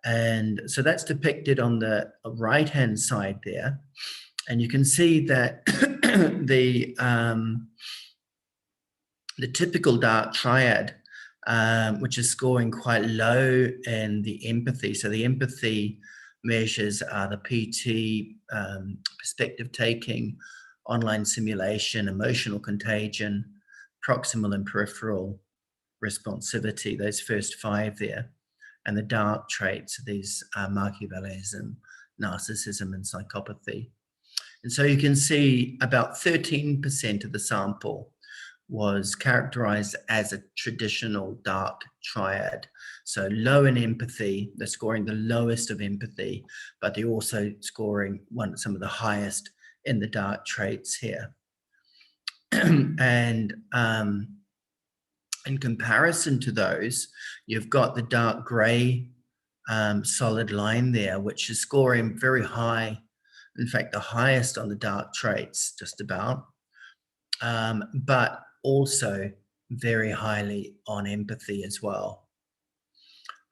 And so that's depicted on the right-hand side there. And you can see that the typical dark triad which is scoring quite low in the empathy. So the empathy measures are the PT, perspective taking, online simulation, emotional contagion, proximal and peripheral responsivity, those first 5 there. And the dark traits, these Machiavellianism, narcissism, and psychopathy. And so you can see about 13% of the sample was characterized as a traditional dark triad. So low in empathy, they're scoring the lowest of empathy, but they're also scoring some of the highest in the dark traits here. And in comparison to those, you've got the dark gray solid line there, which is scoring very high. In fact, the highest on the dark traits, just about, but also very highly on empathy as well.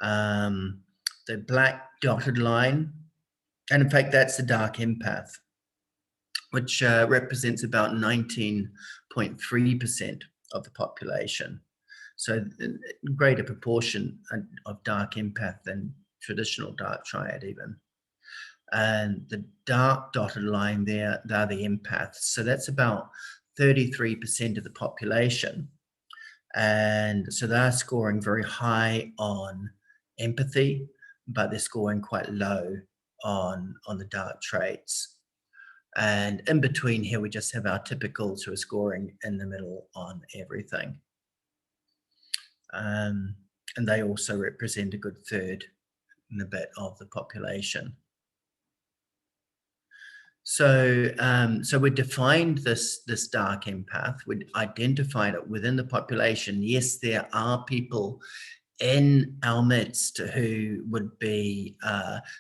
The black dotted line, and in fact, that's the dark empath, which represents about 19.3% of the population. So a greater proportion of dark empath than traditional dark triad even. And the dark dotted line there, they're the empaths. So that's about 33% of the population. And so they're scoring very high on empathy, but they're scoring quite low on the dark traits. And in between here, we just have our typicals who are scoring in the middle on everything. And they also represent a good third in a bit of the population. So, so we defined this dark empath. We identified it within the population. Yes, there are people in our midst who would be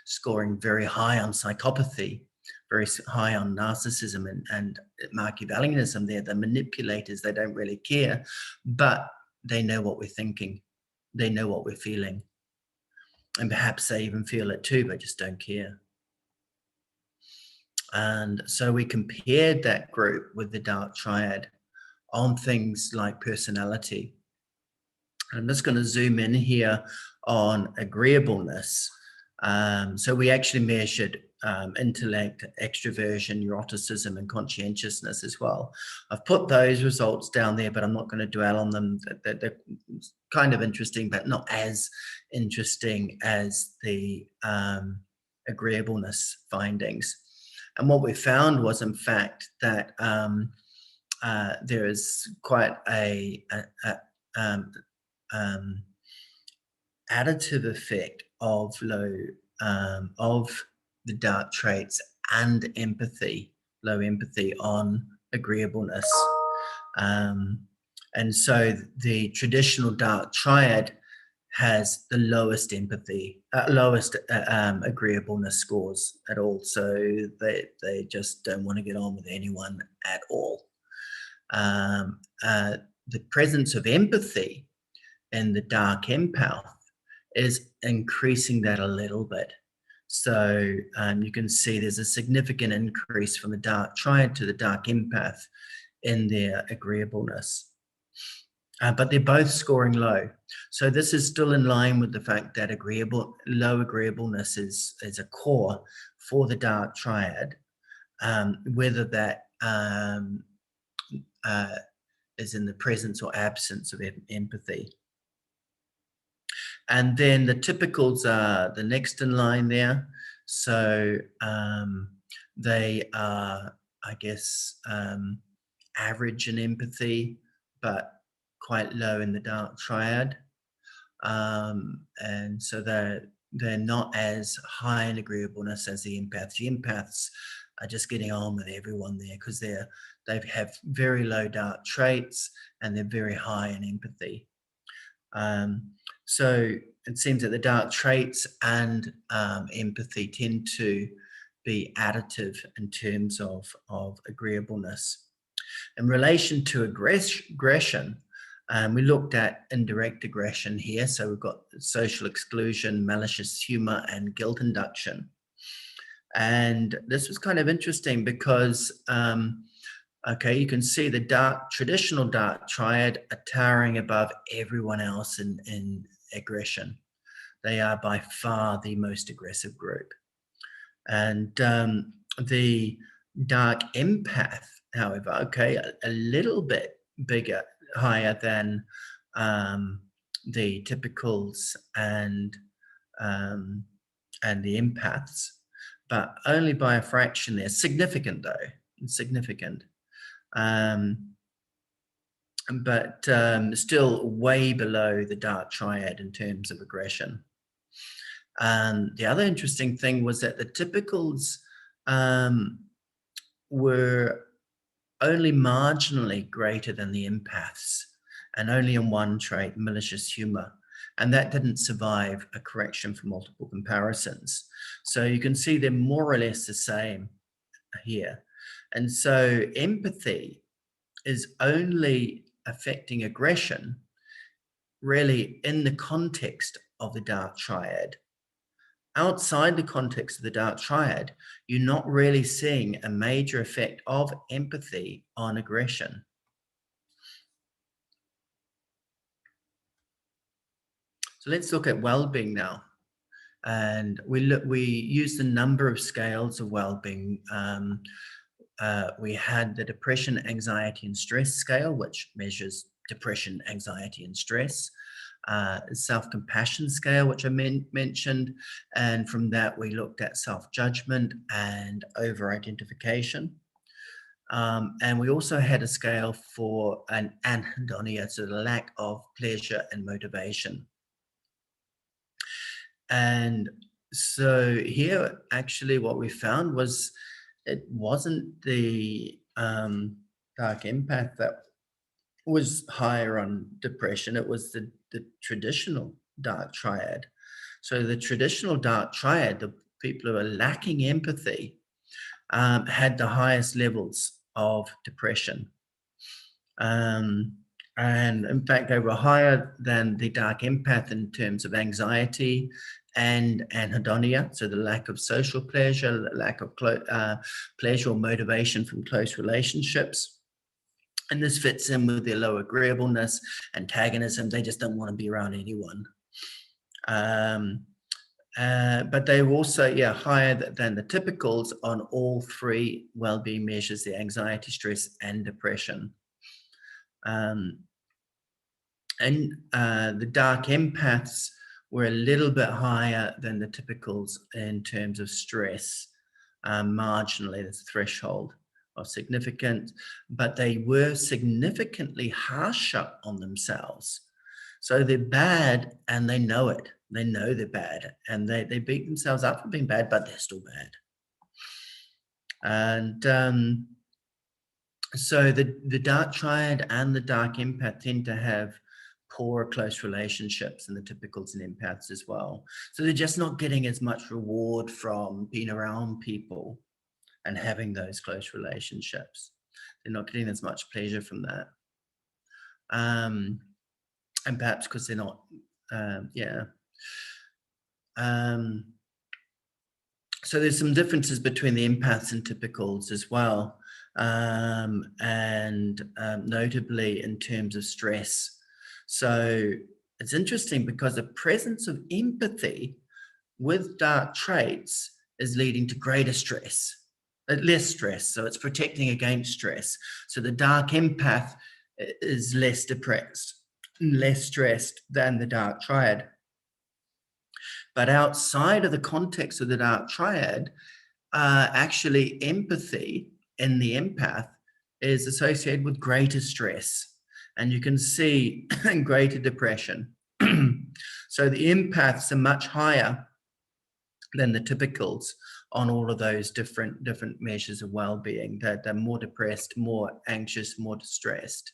scoring very high on psychopathy, very high on narcissism and Machiavellianism. They're the manipulators. They don't really care, but they know what we're thinking. They know what we're feeling. And perhaps they even feel it too, but just don't care. And so we compared that group with the dark triad on things like personality. And I'm just going to zoom in here on agreeableness. So we actually measured intellect, extroversion, neuroticism, and conscientiousness as well. I've put those results down there, but I'm not going to dwell on them. They're kind of interesting, but not as interesting as the agreeableness findings. And what we found was, in fact, that there is quite a additive effect of the dark traits and empathy, low empathy on agreeableness. And so the traditional dark triad has the lowest empathy, lowest agreeableness scores at all. So they just don't want to get on with anyone at all. The presence of empathy in the dark empath is increasing that a little bit. So you can see there's a significant increase from the dark triad to the dark empath in their agreeableness. But they're both scoring low. So this is still in line with the fact that low agreeableness is a core for the dark triad, whether that is in the presence or absence of empathy. And then the typicals are the next in line there. So they are, I guess, average in empathy, but quite low in the dark triad. And so they're not as high in agreeableness as the empaths. The empaths are just getting on with everyone there because they have very low dark traits and they're very high in empathy. So it seems that the dark traits and empathy tend to be additive in terms of agreeableness. In relation to aggression, we looked at indirect aggression here. So we've got social exclusion, malicious humor, and guilt induction. And this was kind of interesting because Okay, you can see the traditional dark triad are towering above everyone else in aggression. They are by far the most aggressive group. And the dark empath, however, okay, a little bit bigger, higher than the typicals and the empaths, but only by a fraction there. Significant though, significant. But still way below the dark triad in terms of aggression. The other interesting thing was that the typicals were only marginally greater than the empaths, and only in one trait, malicious humor. And that didn't survive a correction for multiple comparisons. So you can see they're more or less the same here. And so empathy is only affecting aggression really in the context of the dark triad. Outside the context of the dark triad, you're not really seeing a major effect of empathy on aggression. So let's look at well-being now. And we use the number of scales of well-being. We had the depression, anxiety, and stress scale, which measures depression, anxiety, and stress. Self-compassion scale, which I mentioned, and from that we looked at self-judgment and over-identification. And we also had a scale for an anhedonia, so the lack of pleasure and motivation. And so here, actually, what we found was it wasn't the dark empath that was higher on depression. It was the traditional dark triad. So the traditional dark triad, the people who are lacking empathy, had the highest levels of depression. And in fact, they were higher than the dark empath in terms of anxiety and anhedonia, so the lack of social pleasure, lack of pleasure or motivation from close relationships. And this fits in with their low agreeableness, antagonism. They just don't want to be around anyone. But they were also, higher than the typicals on all three well-being measures, the anxiety, stress, and depression. And the dark empaths were a little bit higher than the typicals in terms of stress, marginally, the threshold of significance, but they were significantly harsher on themselves. So they're bad and they know it. They know they're bad and they beat themselves up for being bad, but they're still bad. And so the dark triad and the dark empath tend to have poor close relationships, and the typicals and empaths as well. So they're just not getting as much reward from being around people and having those close relationships. They're not getting as much pleasure from that. And perhaps because they're not, so there's some differences between the empaths and typicals as well. And notably in terms of stress. So it's interesting because the presence of empathy with dark traits is leading to greater stress, less stress. So it's protecting against stress. So the dark empath is less depressed, less stressed than the dark triad. But outside of the context of the dark triad, actually empathy in the empath is associated with greater stress. And you can see greater depression. So the empaths are much higher than the typicals on all of those different measures of well-being. They're more depressed, more anxious, more distressed.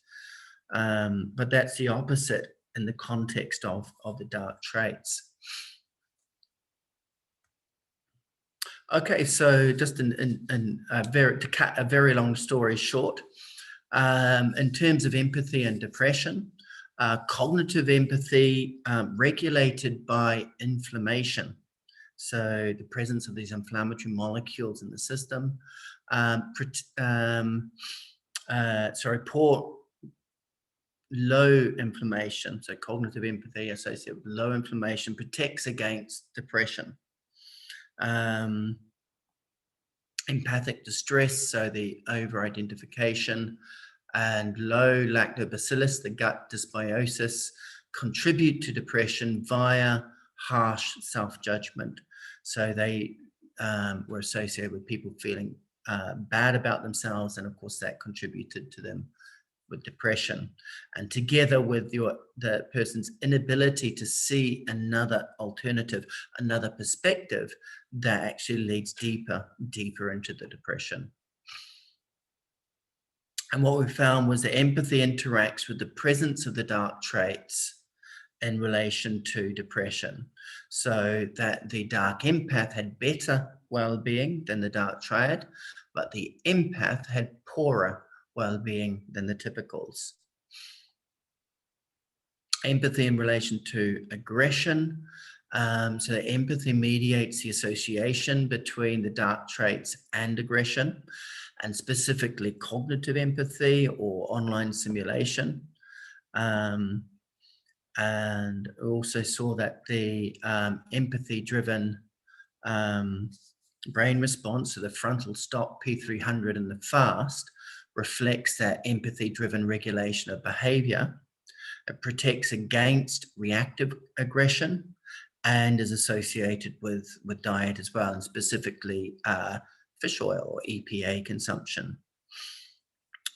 But that's the opposite in the context of the dark traits. Okay, so just to cut a very long story short, in terms of empathy and depression, cognitive empathy regulated by inflammation. So the presence of these inflammatory molecules in the system low inflammation, so cognitive empathy associated with low inflammation, protects against depression. Empathic distress, so the over-identification, and low lactobacillus, the gut dysbiosis, contribute to depression via harsh self-judgment. So they were associated with people feeling bad about themselves, and of course that contributed to them with depression. And together with the person's inability to see another alternative, another perspective, that actually leads deeper into the depression. And what we found was that empathy interacts with the presence of the dark traits in relation to depression. So that the dark empath had better well-being than the dark triad, but the empath had poorer well-being than the typicals. Empathy in relation to aggression. So empathy mediates the association between the dark traits and aggression, and specifically cognitive empathy or online simulation. And we also saw that the empathy-driven brain response, so the frontal stop P300 and the fast, reflects that empathy-driven regulation of behavior. It protects against reactive aggression and is associated with diet as well, and specifically fish oil or EPA consumption.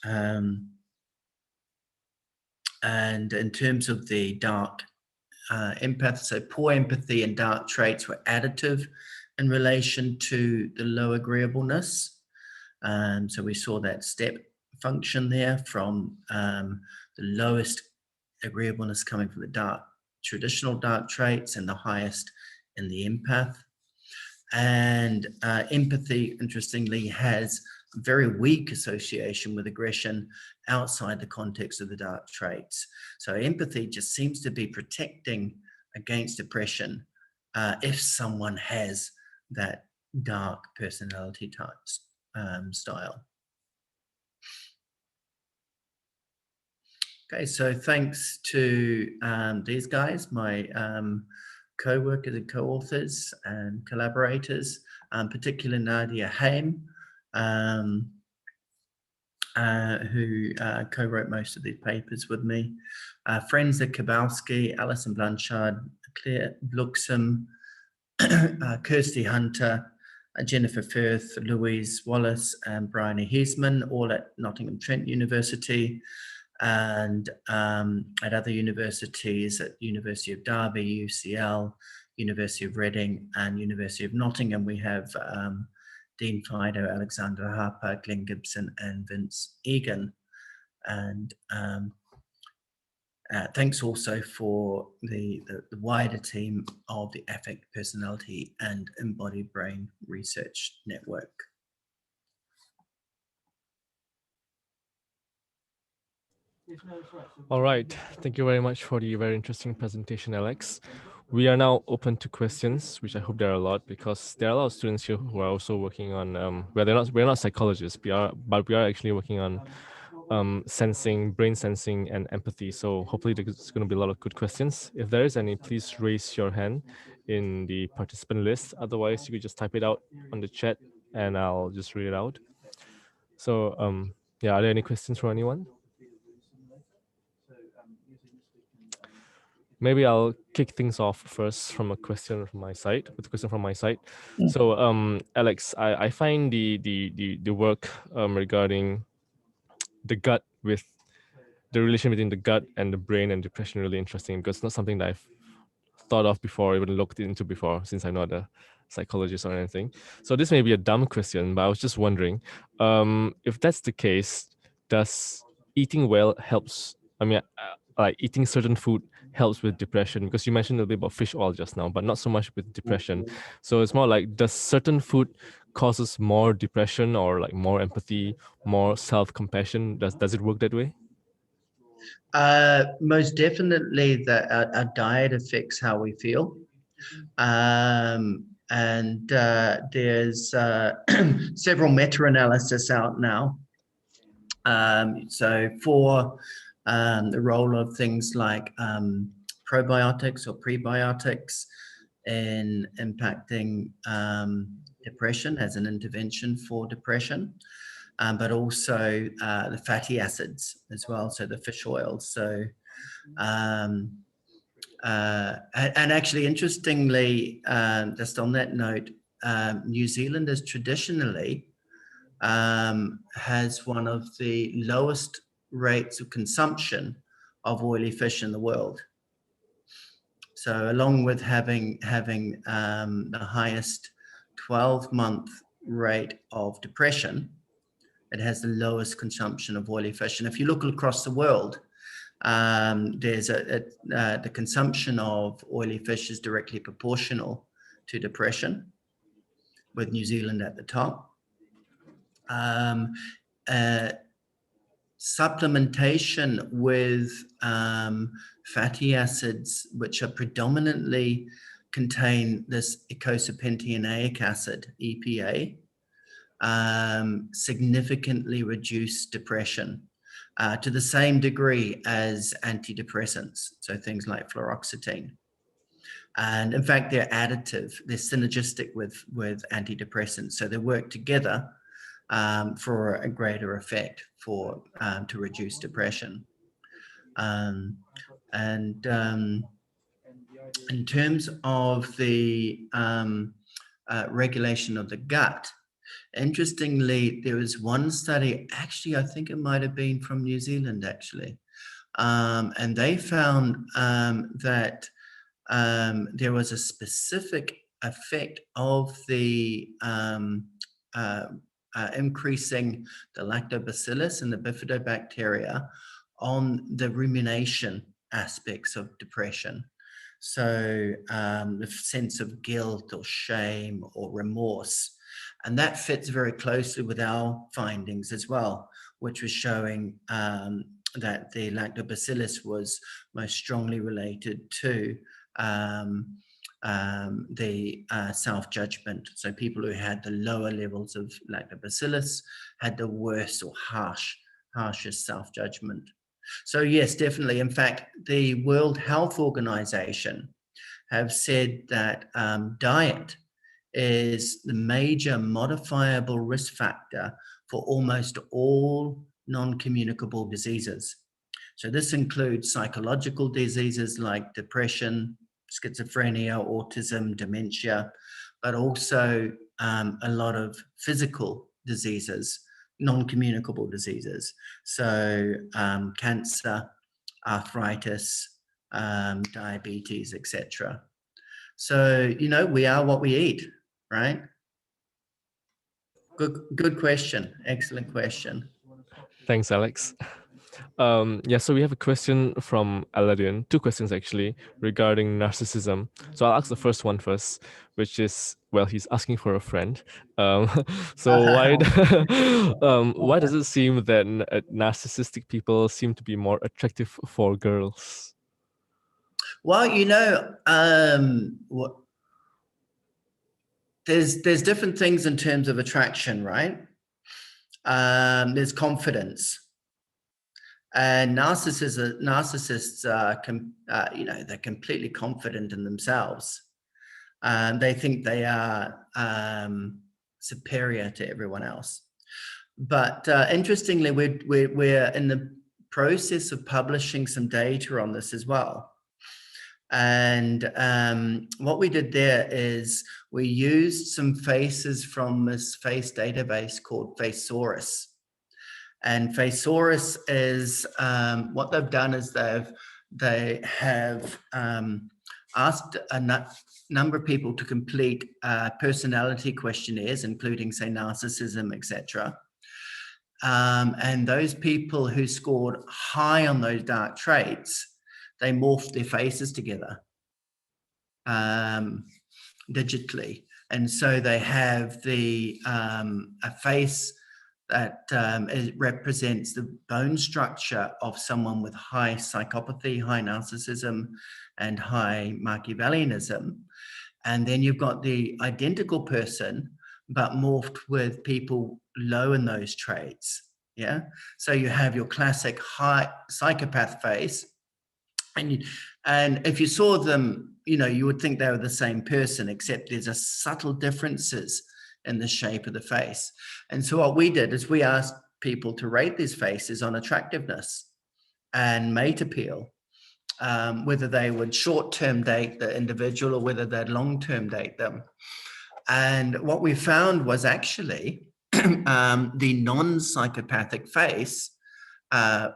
And in terms of the dark empath, so poor empathy and dark traits were additive in relation to the low agreeableness. So we saw that step function there from the lowest agreeableness coming from the traditional dark traits and the highest in the empath. And empathy, interestingly, has a very weak association with aggression outside the context of the dark traits. So empathy just seems to be protecting against depression if someone has that dark personality type style. Okay, so thanks to these guys, my co-workers and co-authors and collaborators, particularly Nadia Haim, who co-wrote most of these papers with me, Frenza Kowalski, Alison Blanchard, Claire Bluxham, Kirsty Hunter, Jennifer Firth, Louise Wallace, and Bryony Hiesman, all at Nottingham Trent University, and at other universities, at University of Derby, UCL, University of Reading, and University of Nottingham. We have Dean Fido, Alexander Harper, Glenn Gibson, and Vince Egan. And thanks also for the wider team of the Affect, Personality, and Embodied Brain Research Network. All right. Thank you very much for the very interesting presentation, Alex. We are now open to questions, which I hope there are a lot, because there are a lot of students here who are also working on, we're not psychologists, but we are actually working on sensing, brain sensing, and empathy. So hopefully there's going to be a lot of good questions. If there is any, please raise your hand in the participant list. Otherwise, you could just type it out on the chat and I'll just read it out. So yeah, are there any questions from anyone? Maybe I'll kick things off first from a question from my side, with a question from my side. So Alex, I find the work regarding the gut, with the relation between the gut and the brain and depression, really interesting, because it's not something that I've thought of before, even looked into before, since I'm not a psychologist or anything. So this may be a dumb question, but I was just wondering, if that's the case, does eating well helps? I mean, like eating certain food helps with depression? Because you mentioned a little bit about fish oil just now, but not so much with depression. So it's more like, does certain food causes more depression, or like more empathy, more self-compassion? Does it work that way? Most definitely, our diet affects how we feel. And there's several meta-analysis out now So for the role of things like probiotics or prebiotics in impacting depression as an intervention for depression, but also the fatty acids as well, so the fish oils. So, and actually, interestingly, just on that note, New Zealand is traditionally has one of the lowest rates of consumption of oily fish in the world. So along with having the highest 12-month rate of depression, it has the lowest consumption of oily fish. And if you look across the world, there's the consumption of oily fish is directly proportional to depression, with New Zealand at the top. Supplementation with fatty acids, which are predominantly contain this eicosapentaenoic acid, EPA, significantly reduce depression to the same degree as antidepressants, so things like fluoxetine. And in fact, they're additive, they're synergistic with antidepressants, so they work together for a greater effect to reduce depression. And in terms of the regulation of the gut, interestingly, there was one study, actually, I think it might have been from New Zealand, actually, and they found that there was a specific effect of the increasing the lactobacillus and the bifidobacteria on the rumination aspects of depression. So the sense of guilt or shame or remorse. And that fits very closely with our findings as well, which was showing that the lactobacillus was most strongly related to the self-judgment. So people who had the lower levels of lactobacillus had the worst or harshest self-judgment. So yes, definitely. In fact, the World Health Organization have said that diet is the major modifiable risk factor for almost all non-communicable diseases. So this includes psychological diseases like depression, schizophrenia, autism, dementia, but also a lot of physical diseases, non-communicable diseases. So cancer, arthritis, diabetes, etc. So, we are what we eat, right? Good question. Excellent question. Thanks, Alex. So we have a question from Aladdin, two questions actually, regarding narcissism. So I'll ask the first one first, which is, well, he's asking for a friend. So why does it seem that narcissistic people seem to be more attractive for girls? Well, there's different things in terms of attraction, right? There's confidence. And narcissists are, they're completely confident in themselves. They think they are superior to everyone else. But interestingly, we're in the process of publishing some data on this as well. And what we did there is we used some faces from this face database called Facesaurus. And Facesaurus is, what they've done is they have asked a number of people to complete personality questionnaires, including, say, narcissism, etc. And those people who scored high on those dark traits, they morphed their faces together digitally. And so they have a face that represents the bone structure of someone with high psychopathy, high narcissism, and high Machiavellianism. And then you've got the identical person, but morphed with people low in those traits. Yeah. So you have your classic high psychopath face, and if you saw them, you would think they were the same person, except there's a subtle differences in the shape of the face. And so what we did is we asked people to rate these faces on attractiveness and mate appeal, whether they would short-term date the individual or whether they'd long-term date them. And what we found was actually the non-psychopathic face, the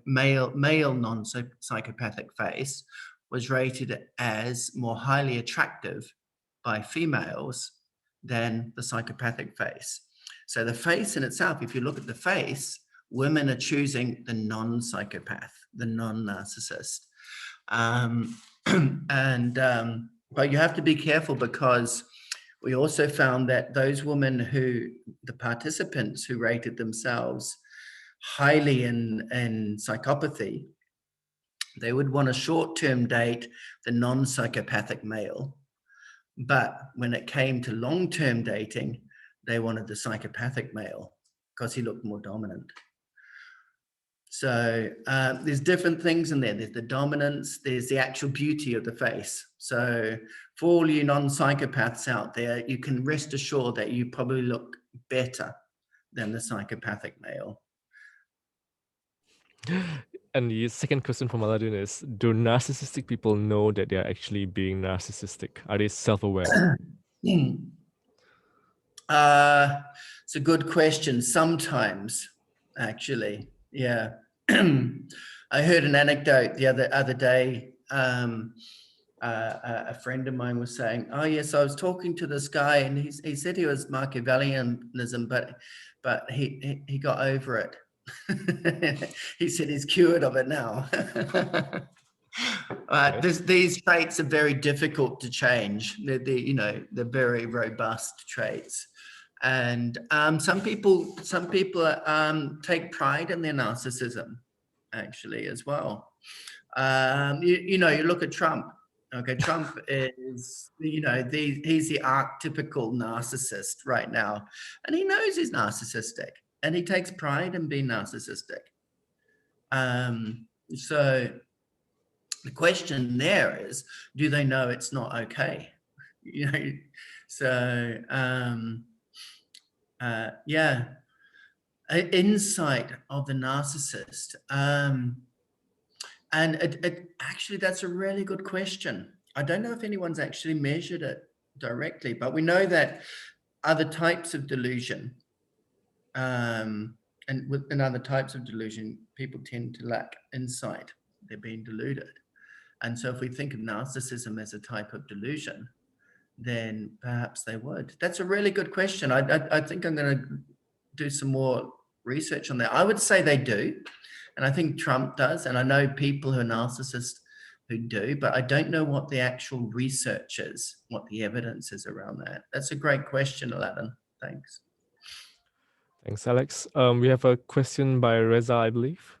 male non-psychopathic face was rated as more highly attractive by females than the psychopathic face. So the face in itself, if you look at the face, women are choosing the non-psychopath, the non-narcissist. But you have to be careful, because we also found that those women the participants who rated themselves highly in psychopathy, they would want a short-term date the non-psychopathic male. But when it came to long-term dating, they wanted the psychopathic male because he looked more dominant. So there's different things in there. There's the dominance, there's the actual beauty of the face. So for all you non-psychopaths out there, you can rest assured that you probably look better than the psychopathic male. And the second question from Aladdin is, do narcissistic people know that they are actually being narcissistic? Are they self-aware? It's a good question. Sometimes, actually, yeah. I heard an anecdote the other day. A friend of mine was saying, "Oh yes, I was talking to this guy, and he said he was Machiavellianism, but he got over it. He said he's cured of it now." These traits are very difficult to change. They're very robust traits. And some people take pride in their narcissism, actually, as well. You look at Trump. Okay, Trump is, he's the archetypical narcissist right now, and he knows he's narcissistic, and he takes pride in being narcissistic. So the question there is, do they know it's not okay? So yeah, insight of the narcissist. And actually, that's a really good question. I don't know if anyone's actually measured it directly, but we know that other types of delusion, and in other types of delusion, people tend to lack insight. They're being deluded. And so if we think of narcissism as a type of delusion, then perhaps they would. That's a really good question. I think I'm going to do some more research on that. I would say they do. And I think Trump does. And I know people who are narcissists who do, but I don't know what the actual research is, what the evidence is around that. That's a great question, Aladdin. Thanks. Thanks, Alex. We have a question by Reza, I believe.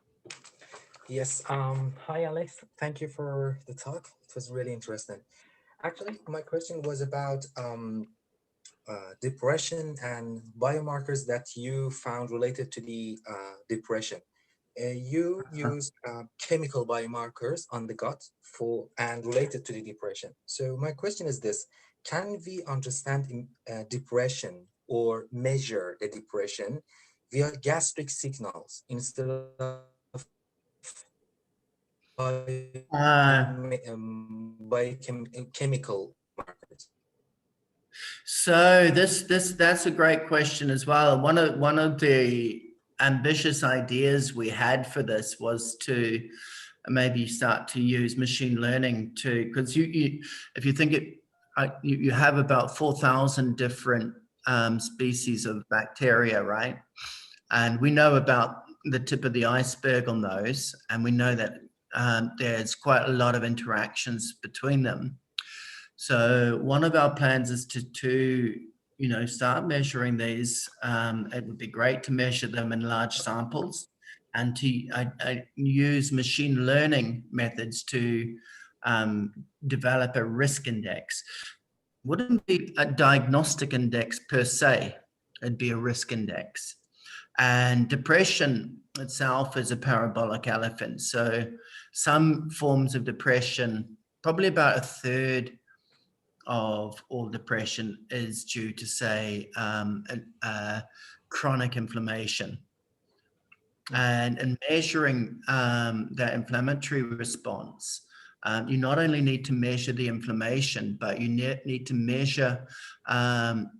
Yes. Hi, Alex. Thank you for the talk. It was really interesting. Actually, my question was about depression and biomarkers that you found related to the depression. You use chemical biomarkers on the gut and related to the depression. So my question is this: can we understand depression or measure the depression via gastric signals instead of biochemical markers? So that's a great question as well. One of the ambitious ideas we had for this was to maybe start to use machine learning because if you think you have about 4,000 different species of bacteria, right? And we know about the tip of the iceberg on those, and we know that there's quite a lot of interactions between them. So one of our plans is to start measuring these. It would be great to measure them in large samples, and to use machine learning methods to develop a risk index. Wouldn't be a diagnostic index per se, it'd be a risk index. And depression itself is a parabolic elephant. So some forms of depression, probably about a third of all depression is due to, say, chronic inflammation. And in measuring that inflammatory response, you not only need to measure the inflammation, but you need to measure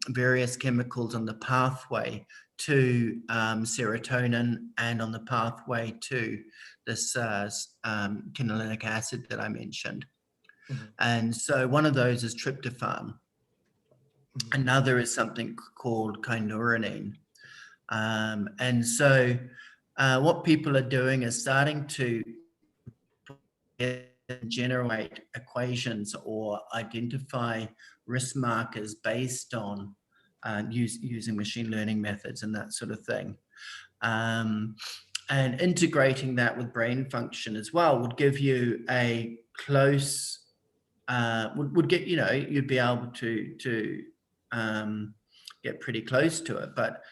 various chemicals on the pathway to serotonin and on the pathway to this quinolinic acid that I mentioned. And so one of those is tryptophan. Another is something called kynurenine. And so what people are doing is starting to generate equations or identify risk markers based on using machine learning methods and that sort of thing. And integrating that with brain function as well would give you a close, would get, you know, you'd be able to get pretty close to it. But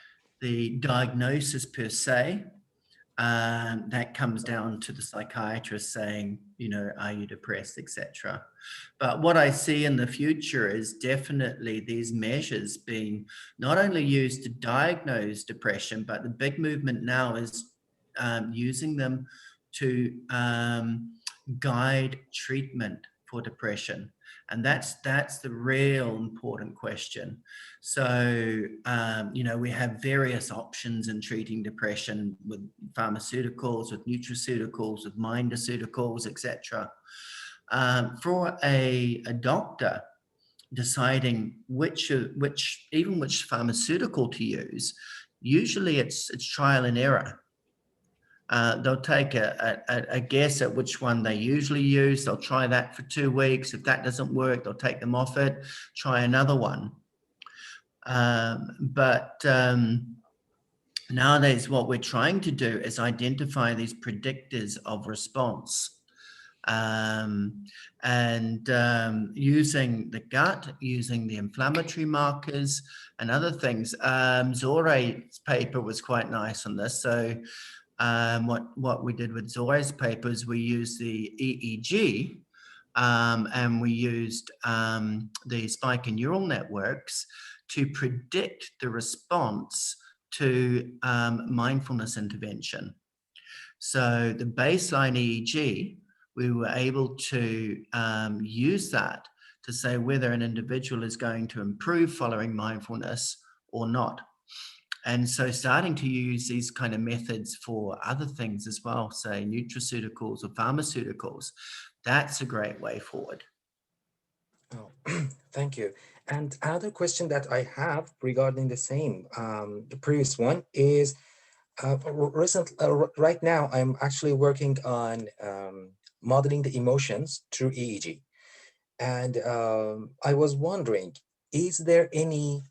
the diagnosis per se, that comes down to the psychiatrist saying, you know, are you depressed, etc. But what I see in the future is definitely these measures being not only used to diagnose depression, but the big movement now is using them to guide treatment for depression. And that's the real important question. So, you know, we have various options in treating depression with pharmaceuticals, with nutraceuticals, with mindaceuticals, etc. For a doctor deciding which pharmaceutical to use, usually it's trial and error. They'll take a guess at which one they usually use. They'll try that for 2 weeks. If that doesn't work, they'll take them off it, try another one. But nowadays, what we're trying to do is identify these predictors of response. Using the gut, using the inflammatory markers and other things. Zore's paper was quite nice on this. So what we did with Zore's paper is we used the EEG and we used the spike in neural networks to predict the response to mindfulness intervention. So the baseline EEG, we were able to use that to say whether an individual is going to improve following mindfulness or not. And so starting to use these kind of methods for other things as well, say nutraceuticals or pharmaceuticals, that's a great way forward. Oh, thank you. And another question that I have regarding the same, the previous one is, right now I'm actually working on modeling the emotions through EEG. And I was wondering, is there any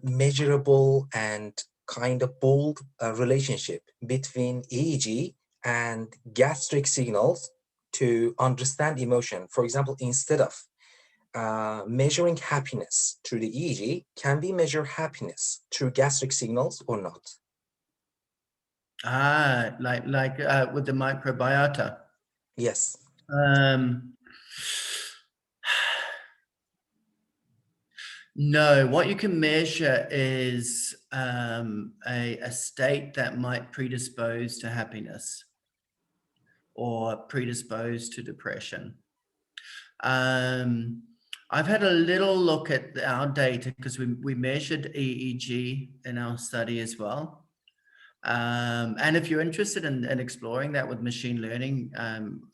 measurable and kind of bold relationship between EEG and gastric signals to understand emotion? For example, instead of measuring happiness through the EEG, can we measure happiness through gastric signals or not? Like with the microbiota. Yes. No, what you can measure is a state that might predispose to happiness or predispose to depression. I've had a little look at our data because we measured EEG in our study as well. And if you're interested in exploring that with machine learning,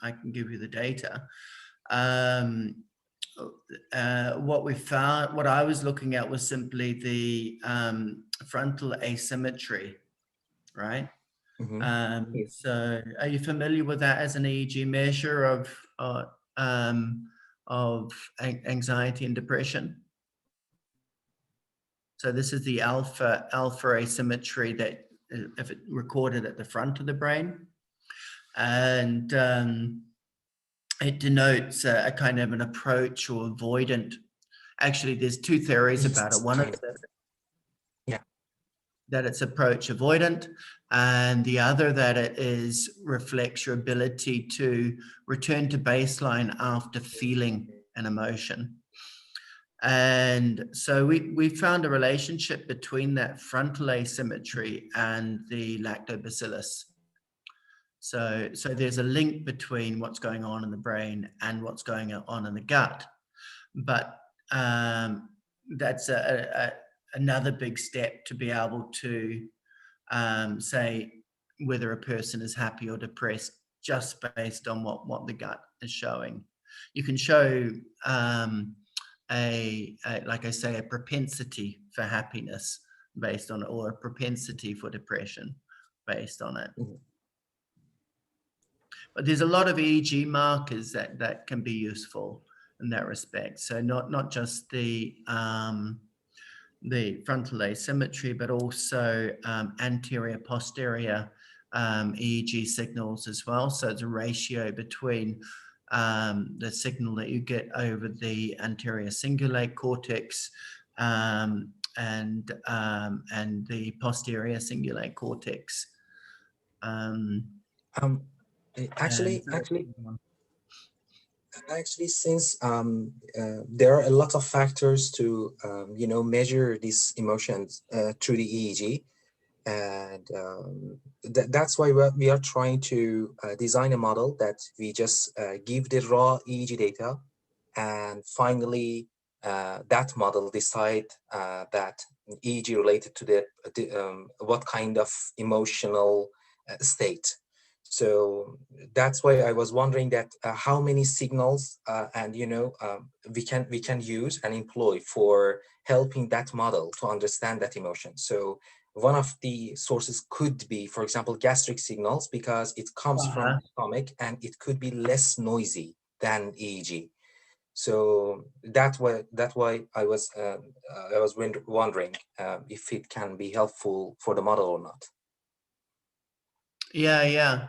I can give you the data. What we found, what I was looking at was simply the frontal asymmetry, right? Mm-hmm. Yes. So are you familiar with that as an EEG measure of anxiety and depression? So this is the alpha asymmetry that if it recorded at the front of the brain, and it denotes a kind of an approach or avoidant. Actually, there's two theories about it. One of the, yeah. that it's approach avoidant, and the other that it reflects your ability to return to baseline after feeling an emotion. And so we found a relationship between that frontal asymmetry and the lactobacillus. So there's a link between what's going on in the brain and what's going on in the gut. But that's another big step to be able to say whether a person is happy or depressed just based on what the gut is showing. You can show like I say, a propensity for happiness based on it, or a propensity for depression based on it. Mm-hmm. But there's a lot of EEG markers that can be useful in that respect. So not just the frontal asymmetry, but also anterior posterior EEG signals as well. So it's a ratio between the signal that you get over the anterior cingulate cortex and the posterior cingulate cortex. Actually, since there are a lot of factors to measure these emotions through the EEG, and that's why we are trying to design a model that we just give the raw EEG data, and finally that model decide that EEG related to the what kind of emotional state. So that's why I was wondering that how many signals and we can use and employ for helping that model to understand that emotion. So one of the sources could be, for example, gastric signals, because it comes from the stomach and it could be less noisy than EEG. So that's why I was wondering if it can be helpful for the model or not. Yeah.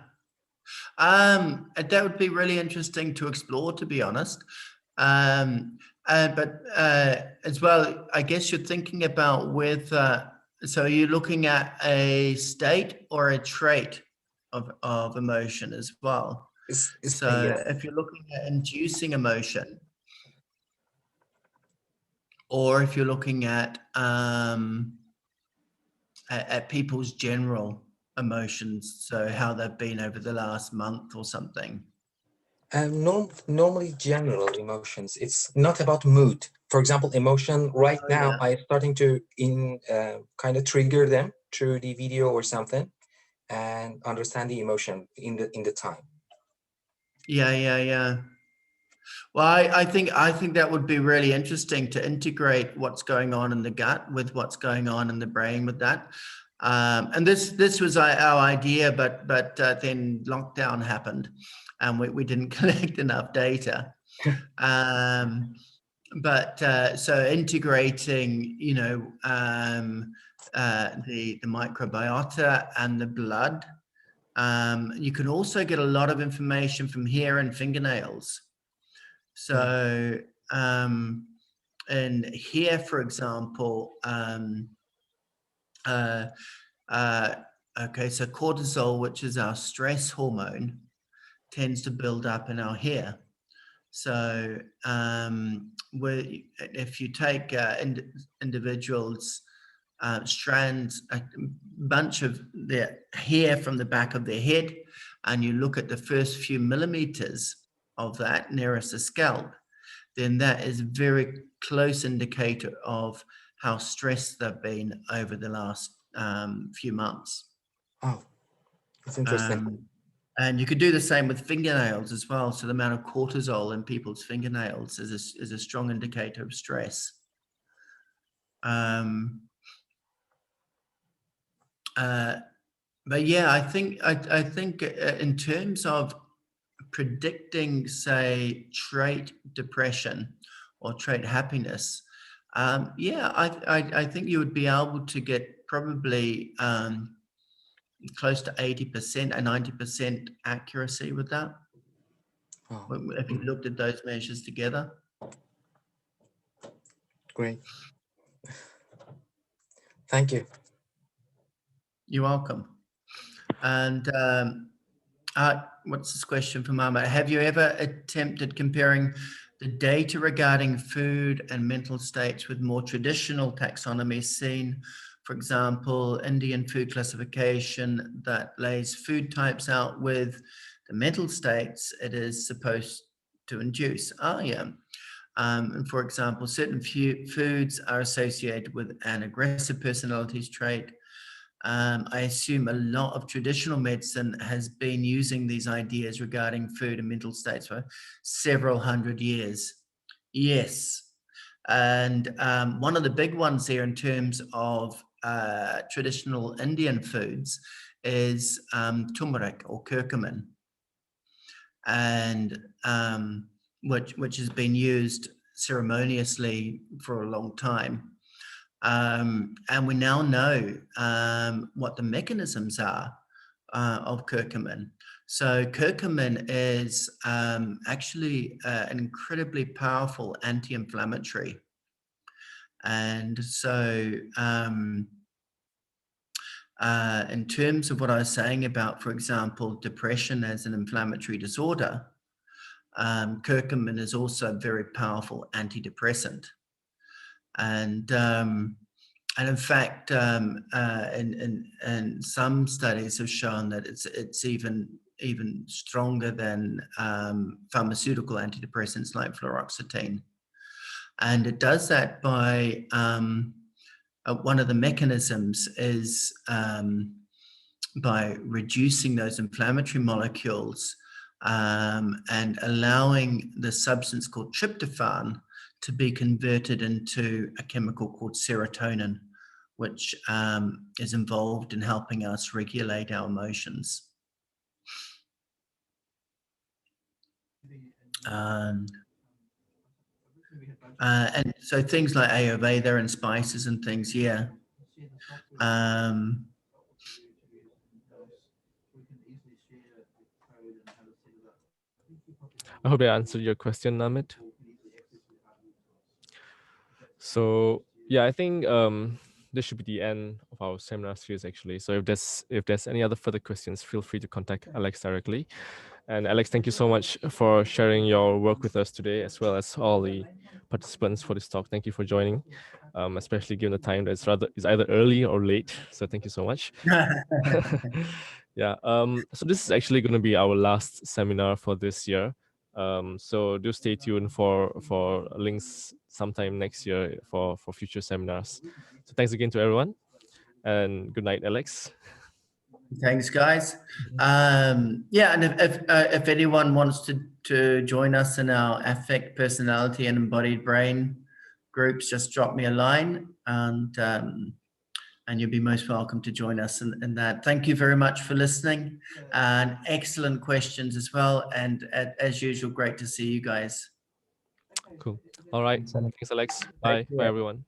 That would be really interesting to explore, to be honest. But as well, I guess you're thinking about so you're looking at a state or a trait of emotion as well. If you're looking at inducing emotion, or if you're looking at people's general emotions, so how they've been over the last month or something. Normally general emotions. It's not about mood. For example, emotion right now, I'm starting to kind of trigger them through the video or something, and understand the emotion in the time. Yeah. Well, I think that would be really interesting to integrate what's going on in the gut with what's going on in the brain with that. And this was our idea, but then lockdown happened, and we didn't collect enough data. So integrating, the microbiota and the blood. You can also get a lot of information from hair and fingernails. So in hair, for example, so cortisol, which is our stress hormone, tends to build up in our hair. So if you take individuals' strands, a bunch of their hair from the back of their head, and you look at the first few millimeters of that nearest the scalp, then that is a very close indicator of how stressed they've been over the last few months. Oh, that's interesting. And you could do the same with fingernails as well. So the amount of cortisol in people's fingernails is a strong indicator of stress. But yeah, I think in terms of predicting, say, trait depression or trait happiness, I think you would be able to get probably close to 80% and 90% accuracy with that. If you looked at those measures together. Great. Thank you. You're welcome. And what's this question from Mama? Have you ever attempted comparing the data regarding food and mental states with more traditional taxonomies seen, for example, Indian food classification that lays food types out with the mental states it is supposed to induce? And for example, certain foods are associated with an aggressive personality trait. I assume a lot of traditional medicine has been using these ideas regarding food and mental states for several hundred years. Yes. And one of the big ones here in terms of traditional Indian foods is turmeric or curcumin, and which has been used ceremoniously for a long time. And we now know what the mechanisms are of curcumin. So curcumin is actually an incredibly powerful anti-inflammatory. And so in terms of what I was saying about, for example, depression as an inflammatory disorder, curcumin is also a very powerful antidepressant. And in fact, and some studies have shown that it's even stronger than pharmaceutical antidepressants like fluoxetine. And it does that by one of the mechanisms is by reducing those inflammatory molecules and allowing the substance called tryptophan to be converted into a chemical called serotonin, which is involved in helping us regulate our emotions. And so things like Ayurveda and spices and things, yeah. I hope I answered your question, Namit. So yeah, I think this should be the end of our seminar series actually. So if there's any other further questions, feel free to contact Alex directly. And Alex, thank you so much for sharing your work with us today, as well as all the participants for this talk. Thank you for joining, especially given the time that it's either early or late. So thank you so much. Yeah. So this is actually going to be our last seminar for this year. So do stay tuned for links sometime next year for future seminars. So thanks again to everyone, and good night, Alex. Thanks, guys. Yeah, and if anyone wants to join us in our affect, personality, and embodied brain groups, just drop me a line, and you'll be most welcome to join us in that. Thank you very much for listening, and excellent questions as well. And as usual, great to see you guys. Cool. All right. Thanks, Alex. Bye. Bye, everyone.